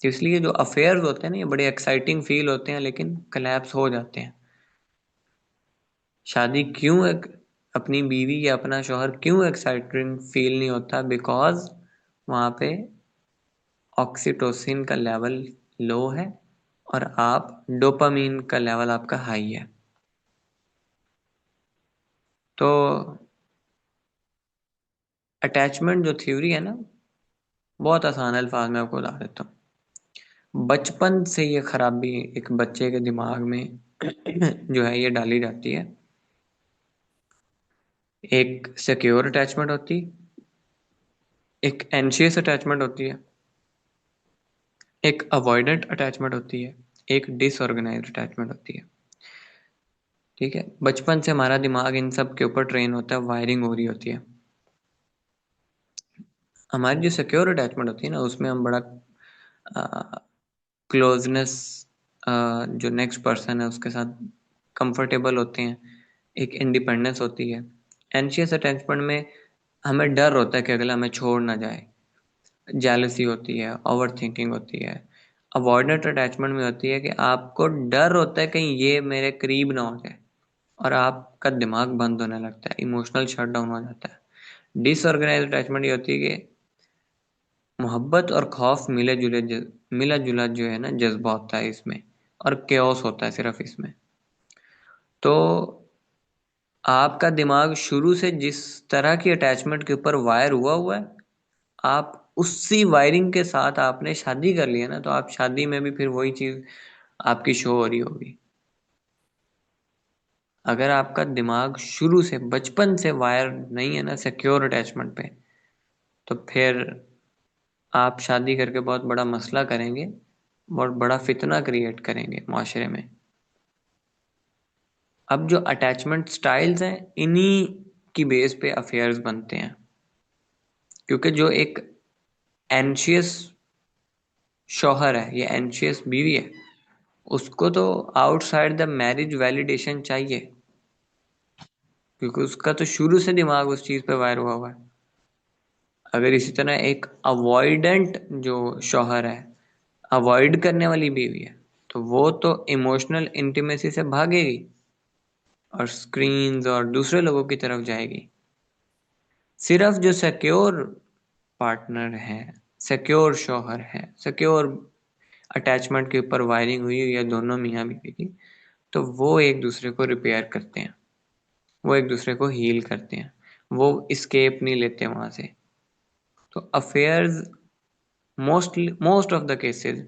तो इसलिए जो अफेयर्स होते हैं ना, ये बड़े एक्साइटिंग फील होते हैं लेकिन कलेप्स हो जाते हैं। शादी क्यों एक अपनी बीवी या अपना शौहर क्यों एक्साइटिंग फील नहीं होता? बिकॉज वहां पे ऑक्सीटोसिन का लेवल लो है और आप डोपामीन का लेवल आपका हाई है। तो अटैचमेंट जो थ्योरी है ना, बहुत आसान अल्फाज में आपको बता देता हूँ। बचपन से ये खराबी एक बच्चे के दिमाग में जो है ये डाली जाती है। एक सिक्योर अटैचमेंट होती, एक एंशियस अटैचमेंट होती है, एक अवॉइडेंट अटैचमेंट होती है, एक डिसऑर्गेनाइज्ड अटैचमेंट होती है। ठीक है, बचपन से हमारा दिमाग इन सब के ऊपर ट्रेन होता है, वायरिंग हो रही होती है। हमारी जो सिक्योर अटैचमेंट होती है ना, उसमें हम बड़ा क्लोजनेस, जो नेक्स्ट पर्सन है उसके साथ कंफर्टेबल होते हैं, एक इंडिपेंडेंस होती है। एंशियस अटैचमेंट में हमें डर होता है कि अगला हमें छोड़ ना जाए, जेलसी होती है, ओवर थिंकिंग होती है। अवॉइडेंट अटैचमेंट में होती है कि आपको डर होता है कहीं ये मेरे करीब ना हो जाए, और आपका दिमाग बंद होने लगता है, इमोशनल शट डाउन हो जाता है। डिसऑर्गेनाइज्ड अटैचमेंट ये होती है कि मोहब्बत और खौफ मिला जुला जो है ना जज्बा होता है इसमें, और केओस होता है सिर्फ इसमें। तो आपका दिमाग शुरू से जिस तरह की अटैचमेंट के ऊपर वायर हुआ हुआ है, आप उसी वायरिंग के साथ आपने शादी कर लिया ना, तो आप शादी में भी फिर वही चीज आपकी शो हो रही होगी। अगर आपका दिमाग शुरू से बचपन से वायर नहीं है ना सिक्योर अटैचमेंट पे, तो फिर आप शादी करके बहुत बड़ा मसला करेंगे, बहुत बड़ा फितना क्रिएट करेंगे माशरे में। अब जो अटैचमेंट स्टाइल्स हैं, इन्हीं की बेस पे अफेयर्स बनते हैं। क्योंकि जो एक एंशियस शौहर है या एंशियस बीवी है, उसको तो आउटसाइड द मैरिज वैलिडेशन चाहिए, क्योंकि उसका तो शुरू से दिमाग उस चीज पे वायर हुआ हुआ है। अगर इसी तरह एक अवॉइडेंट जो शौहर है, अवॉइड करने वाली बीवी है, तो वो तो इमोशनल इंटीमेसी से भागेगी और स्क्रीन्स और दूसरे लोगों की तरफ जाएगी। सिर्फ जो सिक्योर पार्टनर है, सिक्योर शौहर है, सिक्योर अटैचमेंट के ऊपर वायरिंग हुई है दोनों मियाँ बीवी की, तो वो एक दूसरे को रिपेयर करते हैं, वो एक दूसरे को हील करते हैं, वो इस्केप नहीं लेते वहां से। तो affairs most of the cases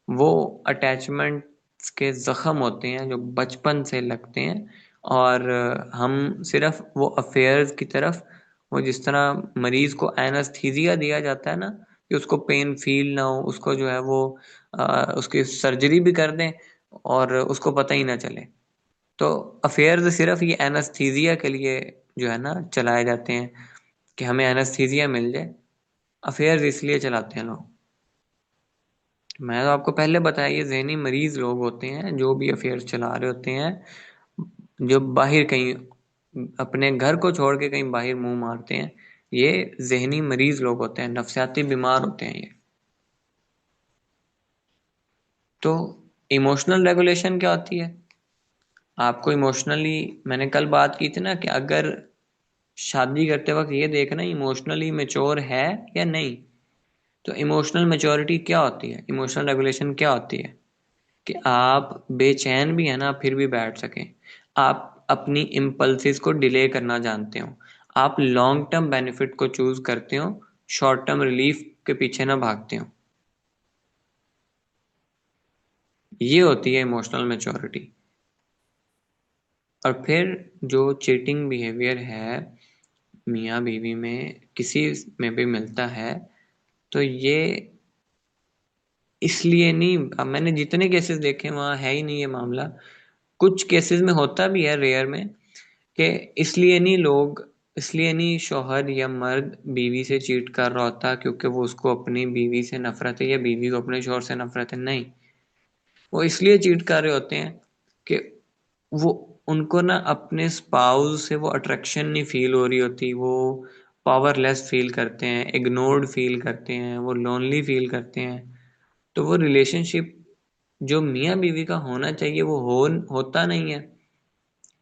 वो अटैचमेंट्स के जख्म होते हैं जो बचपन से लगते हैं। और हम सिर्फ वो अफेयर्स की तरफ, वो जिस तरह मरीज को एनास्थीसिया दिया जाता है ना, कि उसको पेन फील ना हो, उसको जो है वो उसकी सर्जरी भी कर दें और उसको पता ही ना चले। तो अफेयर्स सिर्फ ये एनास्थीसिया के लिए जो है ना चलाए जाते हैं, कि हमें एनास्थीसिया मिल जाए। अफेयर्स इसलिए चलाते हैं लोग। मैं तो आपको पहले बताया, ये जहनी मरीज लोग होते हैं जो भी अफेयर्स चला रहे होते हैं, जो बाहर कहीं अपने घर को छोड़ के कहीं बाहर मुंह मारते हैं, ये जहनी मरीज लोग होते हैं, नफसियाती बीमार होते हैं ये। तो इमोशनल रेगुलेशन क्या होती है? आपको इमोशनली, मैंने कल बात की थी ना कि अगर शादी करते वक्त ये देखना इमोशनली मेच्योर है या नहीं। तो इमोशनल मेच्योरिटी क्या होती है, इमोशनल रेगुलेशन क्या होती है? कि आप बेचैन भी है ना फिर भी बैठ सकें, आप अपनी इम्पल्सिस को डिले करना जानते हो, आप लॉन्ग टर्म बेनिफिट को चूज करते हो, शॉर्ट टर्म रिलीफ के पीछे ना भागते हो। ये होती है इमोशनल मेच्योरिटी। और फिर जो चीटिंग बिहेवियर है मियाँ बीवी में किसी में भी मिलता है, तो ये इसलिए नहीं, अब मैंने जितने केसेस देखे वहां है ही नहीं ये मामला। कुछ केसेस में होता भी है, रेयर में, कि इसलिए नहीं शौहर या मर्द बीवी से चीट कर रहा होता क्योंकि वो उसको अपनी बीवी से नफरत है या बीवी को अपने शौहर से नफरत है, नहीं। वो इसलिए चीट कर रहे होते हैं कि वो उनको ना अपने स्पाउस से वो अट्रैक्शन नहीं फील हो रही होती, वो पावरलेस फील करते हैं, इग्नोर्ड फील करते हैं, वो लोनली फील करते हैं। तो वो रिलेशनशिप जो मियाँ बीवी का होना चाहिए वो होता नहीं है।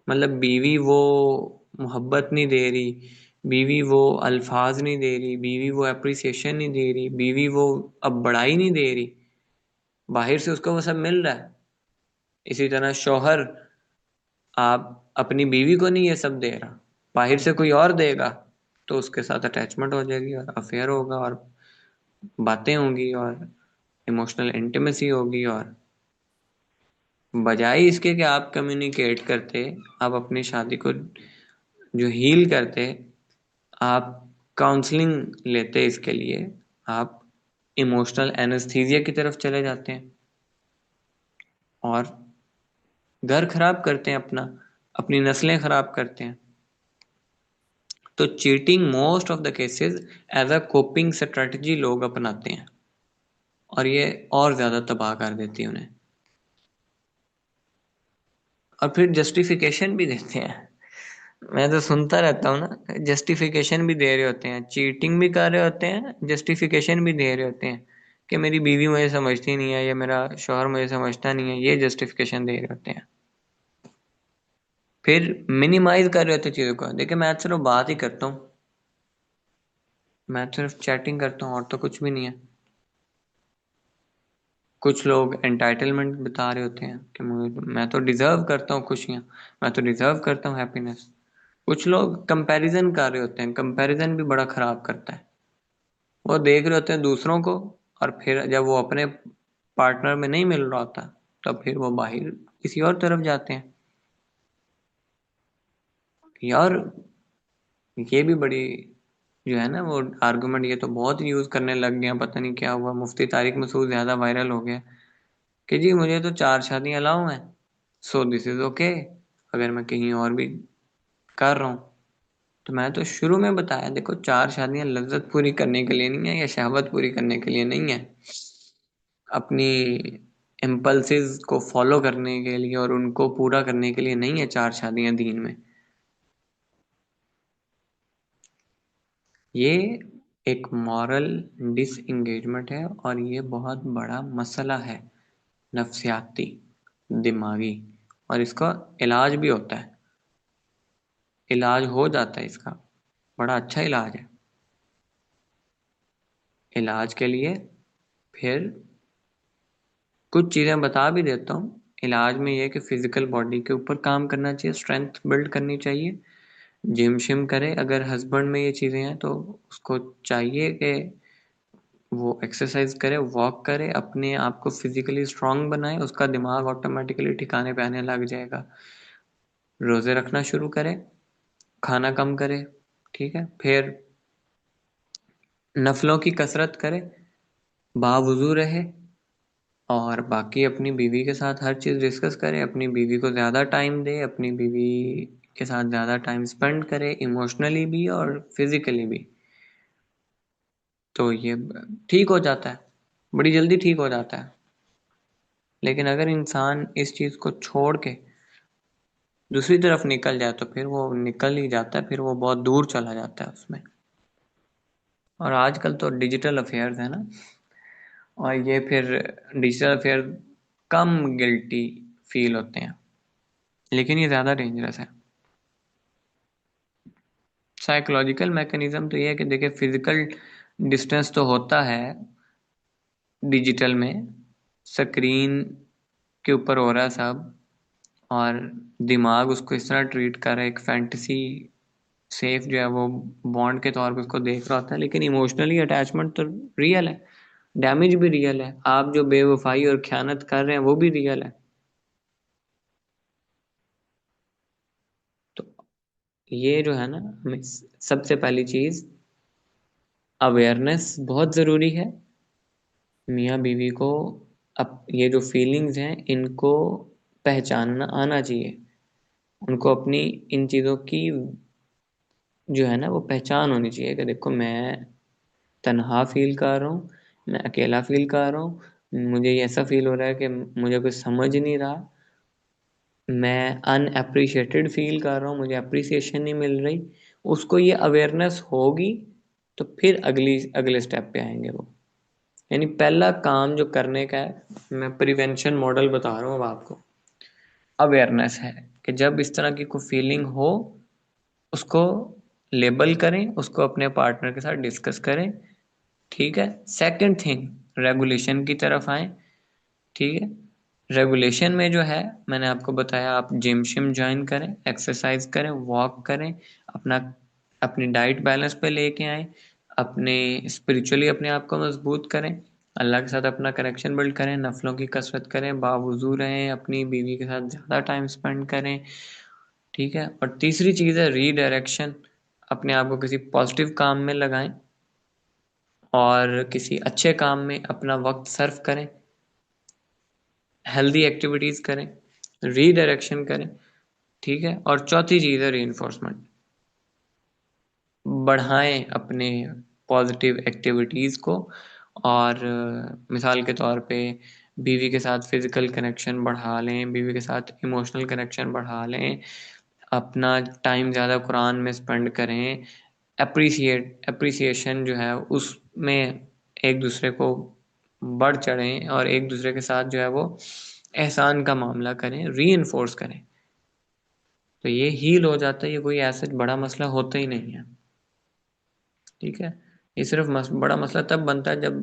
मतलब बीवी वो मोहब्बत नहीं दे रही, बीवी वो अल्फाज नहीं दे रही, बीवी वो अप्रिसिएशन नहीं दे रही, बीवी वो अब बड़ाई नहीं दे रही। बाहर से उसको वो सब मिल रहा है। इसी तरह शौहर आप अपनी बीवी को नहीं ये सब दे रहा, बाहर से कोई और देगा, तो उसके साथ अटैचमेंट हो जाएगी और अफेयर होगा और बातें होंगी और इमोशनल इंटीमेसी होगी। और बजाय इसके कि आप कम्युनिकेट करते, आप अपनी शादी को जो हील करते, आप काउंसलिंग लेते इसके लिए, आप इमोशनल एनेस्थीसिया की तरफ चले जाते हैं और घर खराब करते हैं अपना, अपनी नस्लें खराब करते हैं। तो cheating most of the cases as a coping strategy लोग अपनाते हैं और ये और ज्यादा तबाह कर देती है उन्हें। और फिर जस्टिफिकेशन भी देते हैं। मैं तो सुनता रहता हूँ ना, जस्टिफिकेशन भी दे रहे होते हैं, चीटिंग भी कर रहे होते हैं, जस्टिफिकेशन भी दे रहे होते हैं कि मेरी बीवी मुझे समझती नहीं है या मेरा शौहर मुझे समझता नहीं है, ये जस्टिफिकेशन दे रहे होते हैं। फिर मिनिमाइज कर रहे होते हैं चीजों को। देखिए मैं सिर्फ बात ही करता हूँ, मैं सिर्फ चैटिंग करता हूँ और तो कुछ भी नहीं है। कुछ लोग एंटाइटलमेंट बता रहे होते हैं कि मैं तो डिजर्व करता हूँ खुशियाँ, मैं तो डिजर्व करता हूँ हैप्पीनेस। कुछ लोग कंपैरिजन कर रहे होते हैं, कंपैरिजन भी बड़ा खराब करता है। वो देख रहे होते हैं दूसरों को, और फिर जब वो अपने पार्टनर में नहीं मिल रहा होता, तब फिर वो बाहर किसी और तरफ जाते हैं। यार ये भी बड़ी जो है ना वो आर्गुमेंट, ये तो बहुत यूज करने लग गए हैं, पता नहीं क्या हुआ, मुफ्ती तारिक मसूद ज्यादा वायरल हो गया कि जी मुझे तो 4 शादियां अलाउ हैं, सो दिस इज ओके, अगर मैं कहीं और भी कर रहा हूँ। तो मैं तो शुरू में बताया, देखो 4 शादियां लज्जत पूरी करने के लिए नहीं है या शहवत पूरी करने के लिए नहीं है, अपनी इम्पल्सिस को फॉलो करने के लिए और उनको पूरा करने के लिए नहीं है 4 शादियां दीन में। ये एक मॉरल डिसएंगेजमेंट है और ये बहुत बड़ा मसला है, नफ्सियाती, दिमागी। और इसका इलाज भी होता है, इलाज हो जाता है इसका, बड़ा अच्छा इलाज है। इलाज के लिए फिर कुछ चीज़ें बता भी देता हूँ। इलाज में यह कि फिजिकल बॉडी के ऊपर काम करना चाहिए, स्ट्रेंथ बिल्ड करनी चाहिए, जिम शिम करे। अगर हस्बैंड में ये चीज़ें हैं तो उसको चाहिए कि वो एक्सरसाइज करे, वॉक करे, अपने आप को फिजिकली स्ट्रांग बनाए, उसका दिमाग ऑटोमेटिकली ठिकाने पे आने लग जाएगा। रोजे रखना शुरू करे, खाना कम करे, ठीक है। फिर नफलों की कसरत करे, बावुजू रहे, और बाकी अपनी बीवी के साथ हर चीज़ डिस्कस करे, अपनी बीवी को ज़्यादा टाइम दे, अपनी बीवी के साथ ज़्यादा टाइम स्पेंड करे, इमोशनली भी और फिजिकली भी। तो ये ठीक हो जाता है, बड़ी जल्दी ठीक हो जाता है। लेकिन अगर इंसान इस चीज को छोड़ के दूसरी तरफ निकल जाए तो फिर वो निकल ही जाता है, फिर वो बहुत दूर चला जाता है उसमें। और आजकल तो डिजिटल अफेयर्स है ना, और ये फिर डिजिटल अफेयर कम गिल्टी फील होते हैं, लेकिन ये ज़्यादा डेंजरस है। साइकोलॉजिकल मैकेनिज्म तो ये है कि देखिए, फिजिकल डिस्टेंस तो होता है डिजिटल में, स्क्रीन के ऊपर हो रहा है सब, और दिमाग उसको इस तरह ट्रीट कर रहा है, एक फैंटेसी सेफ जो है वो बॉन्ड के तौर पे उसको देख रहा होता है, लेकिन इमोशनली अटैचमेंट तो रियल है, डैमेज भी रियल है, आप जो बेवफाई और ख़यानत कर रहे हैं वो भी रियल है। तो ये जो है ना, हमें सबसे पहली चीज अवेयरनेस बहुत ज़रूरी है। मियाँ बीवी को अब ये जो फीलिंग्स हैं इनको पहचानना आना चाहिए, उनको अपनी इन चीज़ों की जो है ना वो पहचान होनी चाहिए कि देखो, मैं तन्हा फील कर रहा हूँ, मैं अकेला फील कर रहा हूँ, मुझे ये ऐसा फील हो रहा है कि मुझे कुछ समझ नहीं रहा, मैं अनएप्रिशिएटेड फील कर रहा हूँ, मुझे अप्रिसिएशन नहीं मिल रही। उसको ये अवेयरनेस होगी तो फिर अगले स्टेप पे आएंगे वो। यानी पहला काम जो करने का है, मैं प्रिवेंशन मॉडल बता रहा हूँ अब आपको, अवेयरनेस है कि जब इस तरह की कोई फीलिंग हो उसको लेबल करें, उसको अपने पार्टनर के साथ डिस्कस करें। ठीक है, सेकंड थिंग, रेगुलेशन की तरफ आए। ठीक है, रेगुलेशन में जो है मैंने आपको बताया, आप जिम शिम ज्वाइन करें, एक्सरसाइज करें, वॉक करें, अपना अपनी डाइट बैलेंस पे लेके आए, अपने स्पिरिचुअली अपने आप को मजबूत करें, अल्लाह के साथ अपना कनेक्शन बिल्ड करें, नफलों की कसरत करें, बावुजू रहें, अपनी बीवी के साथ ज़्यादा टाइम स्पेंड करें। ठीक है, और तीसरी चीज़ है रीडायरेक्शन, अपने आप को किसी पॉजिटिव काम में लगाएं और किसी अच्छे काम में अपना वक्त सर्व करें, हेल्दी एक्टिविटीज करें, रीडायरेक्शन करें। ठीक है, और चौथी चीज़ है रीइंफोर्समेंट, बढ़ाएं अपने पॉजिटिव एक्टिविटीज़ को। और मिसाल के तौर पे बीवी के साथ फिजिकल कनेक्शन बढ़ा लें, बीवी के साथ इमोशनल कनेक्शन बढ़ा लें, अपना टाइम ज़्यादा कुरान में स्पेंड करें, अप्रिसिएशन जो है उसमें एक दूसरे को बढ़ चढ़ें, और एक दूसरे के साथ जो है वो एहसान का मामला करें, री करें। तो ये हील हो जाता है, ये कोई ऐसा बड़ा मसला होता ही नहीं है। ठीक है, ये सिर्फ बड़ा मसला तब बनता है जब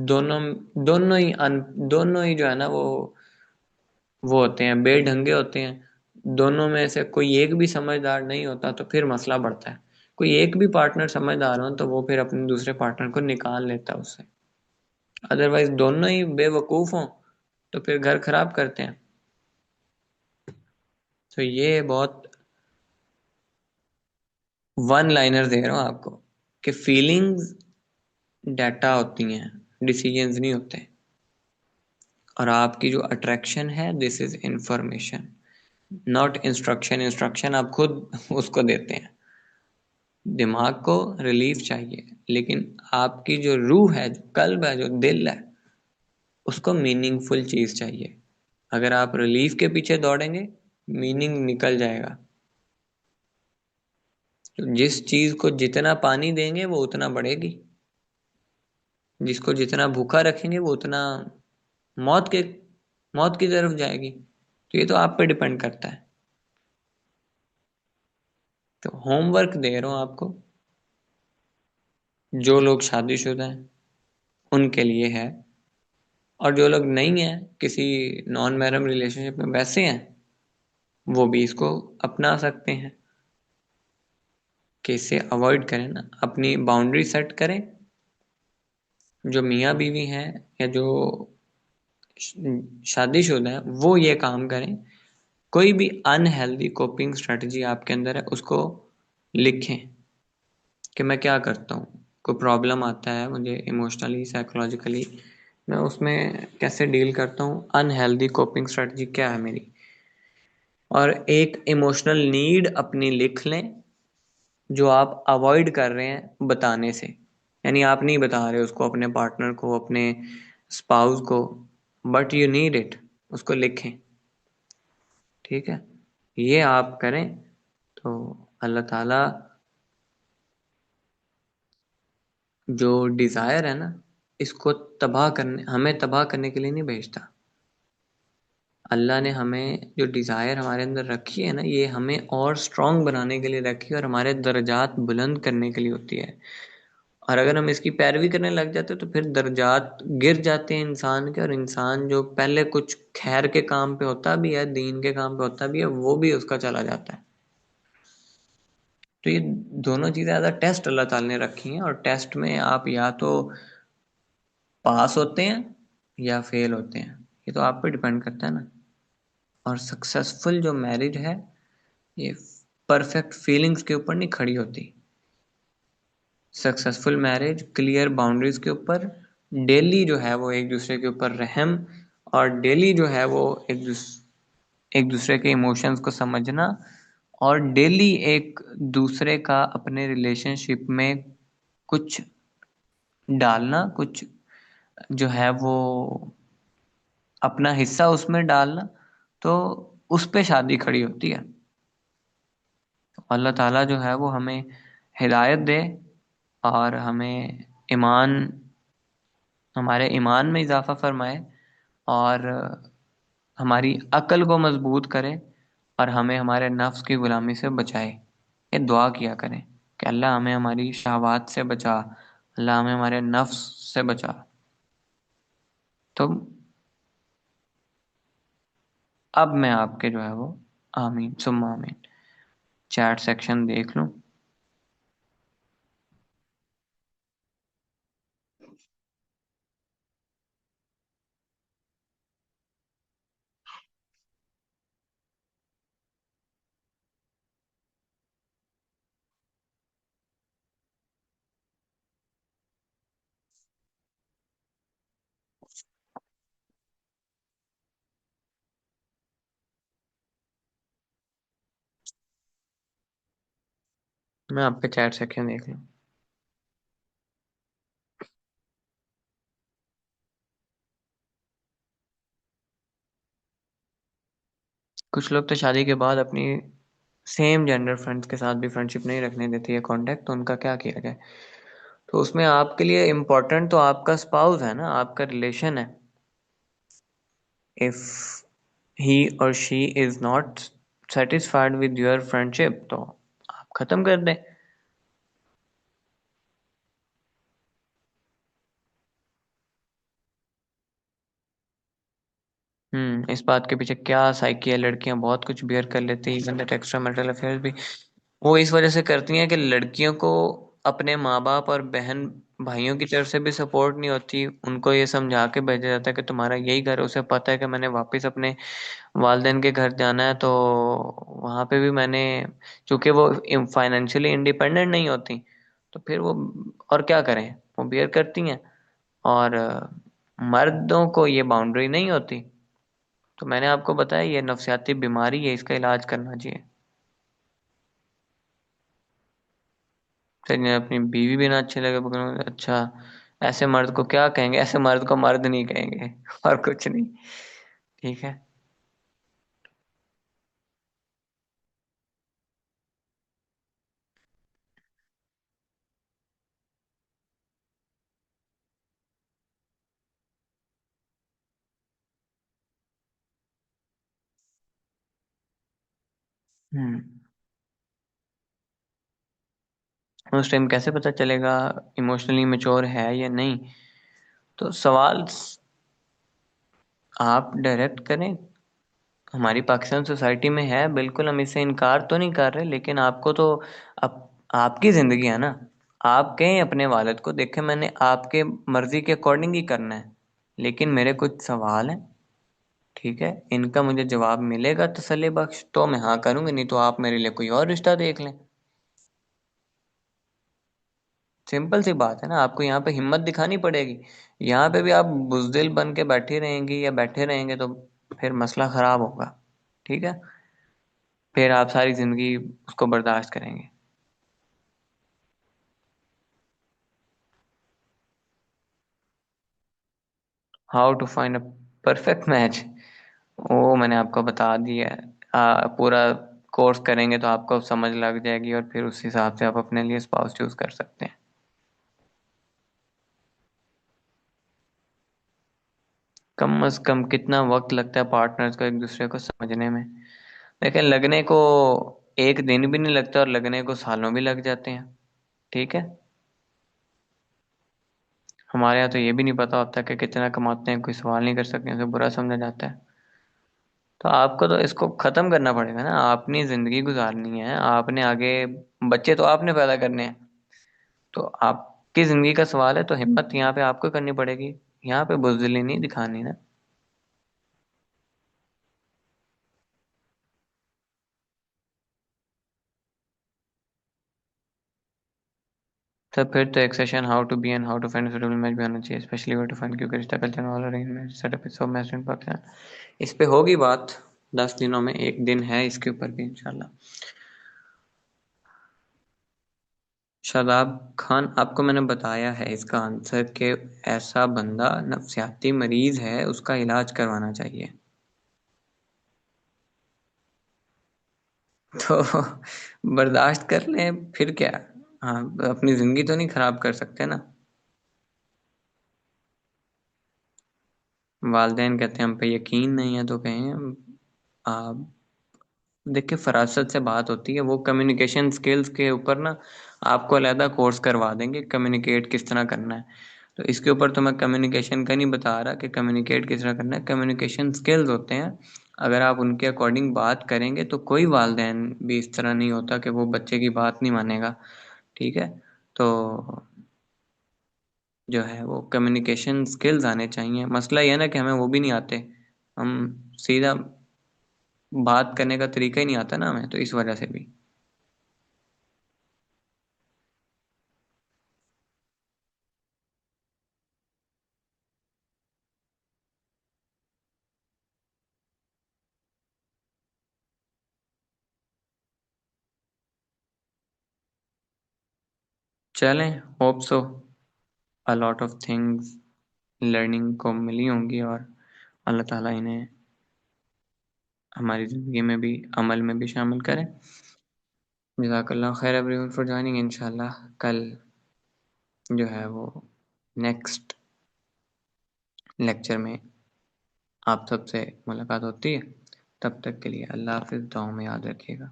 दोनों दोनों ही जो है ना वो होते हैं, बेढंगे होते हैं, दोनों में से कोई एक भी समझदार नहीं होता तो फिर मसला बढ़ता है। कोई एक भी पार्टनर समझदार हो तो वो फिर अपने दूसरे पार्टनर को निकाल लेता है उससे, अदरवाइज दोनों ही बेवकूफ हों तो फिर घर खराब करते हैं। तो ये बहुत वन लाइनर दे रहा हूँ आपको कि फीलिंग्स डाटा होती हैं, डिसीजंस नहीं होते। और आपकी जो अट्रैक्शन है, this is information, not instruction. Instruction आप खुद उसको देते हैं, दिमाग को रिलीफ चाहिए, लेकिन आपकी जो रूह है, जो कल्ब है, जो दिल है, उसको मीनिंगफुल चीज चाहिए। अगर आप रिलीफ के पीछे दौड़ेंगे, मीनिंग निकल जाएगा। तो जिस चीज को जितना पानी देंगे वो उतना बढ़ेगी, जिसको जितना भूखा रखेंगे वो उतना मौत के मौत की तरफ जाएगी। तो ये तो आप पे डिपेंड करता है। तो होमवर्क दे रहा हूं आपको, जो लोग शादीशुदा हैं उनके लिए है, और जो लोग नहीं हैं, किसी नॉन मैरिम रिलेशनशिप में वैसे हैं, वो भी इसको अपना सकते हैं कि इससे अवॉइड करें ना, अपनी बाउंड्री सेट करें। जो मियाँ बीवी हैं या जो शादीशुदा है वो ये काम करें, कोई भी अनहेल्दी कोपिंग स्ट्रेटजी आपके अंदर है उसको लिखें कि मैं क्या करता हूँ, कोई प्रॉब्लम आता है मुझे इमोशनली साइकोलॉजिकली, मैं उसमें कैसे डील करता हूँ, अनहेल्दी कोपिंग स्ट्रेटजी क्या है मेरी। और एक इमोशनल नीड अपनी लिख लें जो आप अवॉइड कर रहे हैं बताने से। यानी आप नहीं बता रहे उसको, अपने पार्टनर को, अपने स्पाउस को, बट यू नीड इट, उसको लिखें। ठीक है, ये आप करें तो अल्लाह ताला जो डिजायर है ना, इसको तबाह करने, हमें तबाह करने के लिए नहीं भेजता। अल्लाह ने हमें जो डिजायर हमारे अंदर रखी है ना, ये हमें और स्ट्रांग बनाने के लिए रखी है और हमारे दर्जात बुलंद करने के लिए होती है। और अगर हम इसकी पैरवी करने लग जाते हैं तो फिर दर्जात गिर जाते हैं इंसान के, और इंसान जो पहले कुछ खैर के काम पे होता भी है, दीन के काम पे होता भी है, वो भी उसका चला जाता है। तो ये दोनों चीजें एज अ टेस्ट अल्लाह ताला ने रखी हैं, और टेस्ट में आप या तो पास होते हैं या फेल होते हैं, ये तो आप पे डिपेंड करता है ना। और सक्सेसफुल जो मैरिज है, ये परफेक्ट फीलिंग्स के ऊपर नहीं खड़ी होती। सक्सेसफुल मैरिज क्लियर बाउंड्रीज के ऊपर, डेली जो है वो एक दूसरे के ऊपर रहम, और डेली जो है वो एक दूसरे के इमोशंस को समझना, और डेली एक दूसरे का अपने रिलेशनशिप में कुछ डालना, कुछ जो है वो अपना हिस्सा उसमें डालना, तो उस पे शादी खड़ी होती है। तो अल्लाह ताला जो है वो हमें हिदायत दे, और हमें ईमान, हमारे ईमान में इजाफा फरमाए, और हमारी अक्ल को मजबूत करे, और हमें हमारे नफ्स की गुलामी से बचाए। ये दुआ किया करें कि अल्लाह हमें हमारी शहवात से बचा, अल्लाह हमें हमारे नफ्स से बचा। तो अब मैं आपके जो है वो आमीन सुम्मा आमीन चैट सेक्शन देख लूं। मैं आपके चैट सेक्शन देख लूं। कुछ लोग तो शादी के बाद अपनी सेम जेंडर फ्रेंड्स के साथ भी फ्रेंडशिप नहीं रखने देती है कांटेक्ट, तो उनका क्या किया जाए? तो उसमें आपके लिए इम्पोर्टेंट तो आपका स्पाउस है ना, आपका रिलेशन है। इफ ही और she is not satisfied with your friendship, तो आप खत्म कर दें। इस बात के पीछे क्या साइकी है, लड़कियां बहुत कुछ बियर कर लेती हैं, even that extra marital affairs भी वो इस वजह से करती हैं कि लड़कियों को अपने माँ बाप और बहन भाइयों की तरफ से भी सपोर्ट नहीं होती। उनको ये समझा के भेजा जाता है कि तुम्हारा यही घर है, उसे पता है कि मैंने वापस अपने वालिदैन के घर जाना है, तो वहां पे भी मैंने, चूंकि वो फाइनेंशियली इंडिपेंडेंट नहीं होती, तो फिर वो और क्या करें, वो बियर करती हैं। और मर्दों को ये बाउंड्री नहीं होती। तो मैंने आपको बताया ये नफसियाती बीमारी है, इसका इलाज करना चाहिए। फिर इन्हें अपनी बीवी भी ना अच्छी लगे, बोलेंगे, अच्छा ऐसे मर्द को क्या कहेंगे, ऐसे मर्द को मर्द नहीं कहेंगे और कुछ नहीं। ठीक है। हम्म उस टाइम कैसे पता चलेगा इमोशनली मेच्योर है या नहीं? तो सवाल आप डायरेक्ट करें। हमारी पाकिस्तान सोसाइटी में है, बिल्कुल हम इससे इनकार तो नहीं कर रहे, लेकिन आपको तो आपकी जिंदगी है ना। आप कहें अपने वालिद को, देखें मैंने आपके मर्जी के अकॉर्डिंग ही करना है, लेकिन मेरे कुछ सवाल हैं। ठीक है, इनका मुझे जवाब मिलेगा तसल्ली बख्श तो मैं हाँ करूंगी, नहीं तो आप मेरे लिए कोई और रिश्ता देख लें। सिंपल सी बात है ना, आपको यहाँ पे हिम्मत दिखानी पड़ेगी। यहाँ पे भी आप बुजदिल बन के बैठी रहेंगी या बैठे रहेंगे तो फिर मसला खराब होगा। ठीक है, फिर आप सारी जिंदगी उसको बर्दाश्त करेंगे। How to find a perfect match, वो मैंने आपको बता दिया है। पूरा कोर्स करेंगे तो आपको समझ लग जाएगी, और फिर उस हिसाब से आप अपने लिए स्पाउस चूज कर सकते हैं। कम से कम कितना वक्त लगता है पार्टनर्स को एक दूसरे को समझने में? लेकिन लगने को एक दिन भी नहीं लगता, और लगने को सालों भी लग जाते हैं। ठीक है। हमारे यहाँ तो ये भी नहीं पता होता कि कितना कमाते हैं, कोई सवाल नहीं कर सकते, उसे बुरा समझा जाता है। तो आपको तो इसको खत्म करना पड़ेगा ना, अपनी जिंदगी गुजारनी है आपने आगे, बच्चे तो आपने पैदा करने हैं। तो आपकी जिंदगी का सवाल है, तो हिम्मत यहाँ पे आपको करनी पड़ेगी। यहाँ पे बुजदिली नहीं दिखानी ना। तो फिर तो एक session how to be and how to find suitable match भी होना चाहिए, स्पेशली वे टू फाइंड, क्योंकि रिश्ता कल्चर वाला arrangement setup is so match इन पाकिस्तान। इस पे होगी बात 10 दिनों में, एक दिन है इसके ऊपर भी इंशाल्लाह। शादाब खान, आपको मैंने बताया है इसका आंसर कि ऐसा बंदा नफ्सियाती मरीज है, उसका इलाज करवाना चाहिए। तो बर्दाश्त कर लें फिर क्या। हाँ, अपनी जिंदगी तो नहीं खराब कर सकते ना। वालदेन कहते हैं हम पे यकीन नहीं है, तो कहें आप, देखिए फरासत से बात होती है, वो कम्युनिकेशन स्किल्स के ऊपर ना आपको अलहदा कोर्स करवा देंगे, कम्युनिकेट किस तरह करना है। तो इसके ऊपर तो मैं कम्युनिकेशन का नहीं बता रहा कि कम्युनिकेट किस तरह करना है, कम्युनिकेशन स्किल्स होते हैं। अगर आप उनके अकॉर्डिंग बात करेंगे तो कोई वालदेन भी इस तरह नहीं होता कि वो बच्चे की बात नहीं मानेगा। ठीक है। तो जो है वो कम्युनिकेशन स्किल्स आने चाहिए। मसला ये है ना कि हमें वो भी नहीं आते, हम सीधा बात करने का तरीका ही नहीं आता ना हमें, तो इस वजह से भी। चलें, hope so, a lot of things learning को मिली होंगी, और अल्लाह ताला इन्हें हमारी ज़िंदगी में भी, अमल में भी शामिल करें। जज़ाकल्लाह खैर एवरीवन फॉर ज्वाइनिंग। इंशाल्लाह कल जो है वो नेक्स्ट लेक्चर में आप सबसे मुलाकात होती है। तब तक के लिए अल्लाह हाफ़िज़, दुआओं में याद रखिएगा।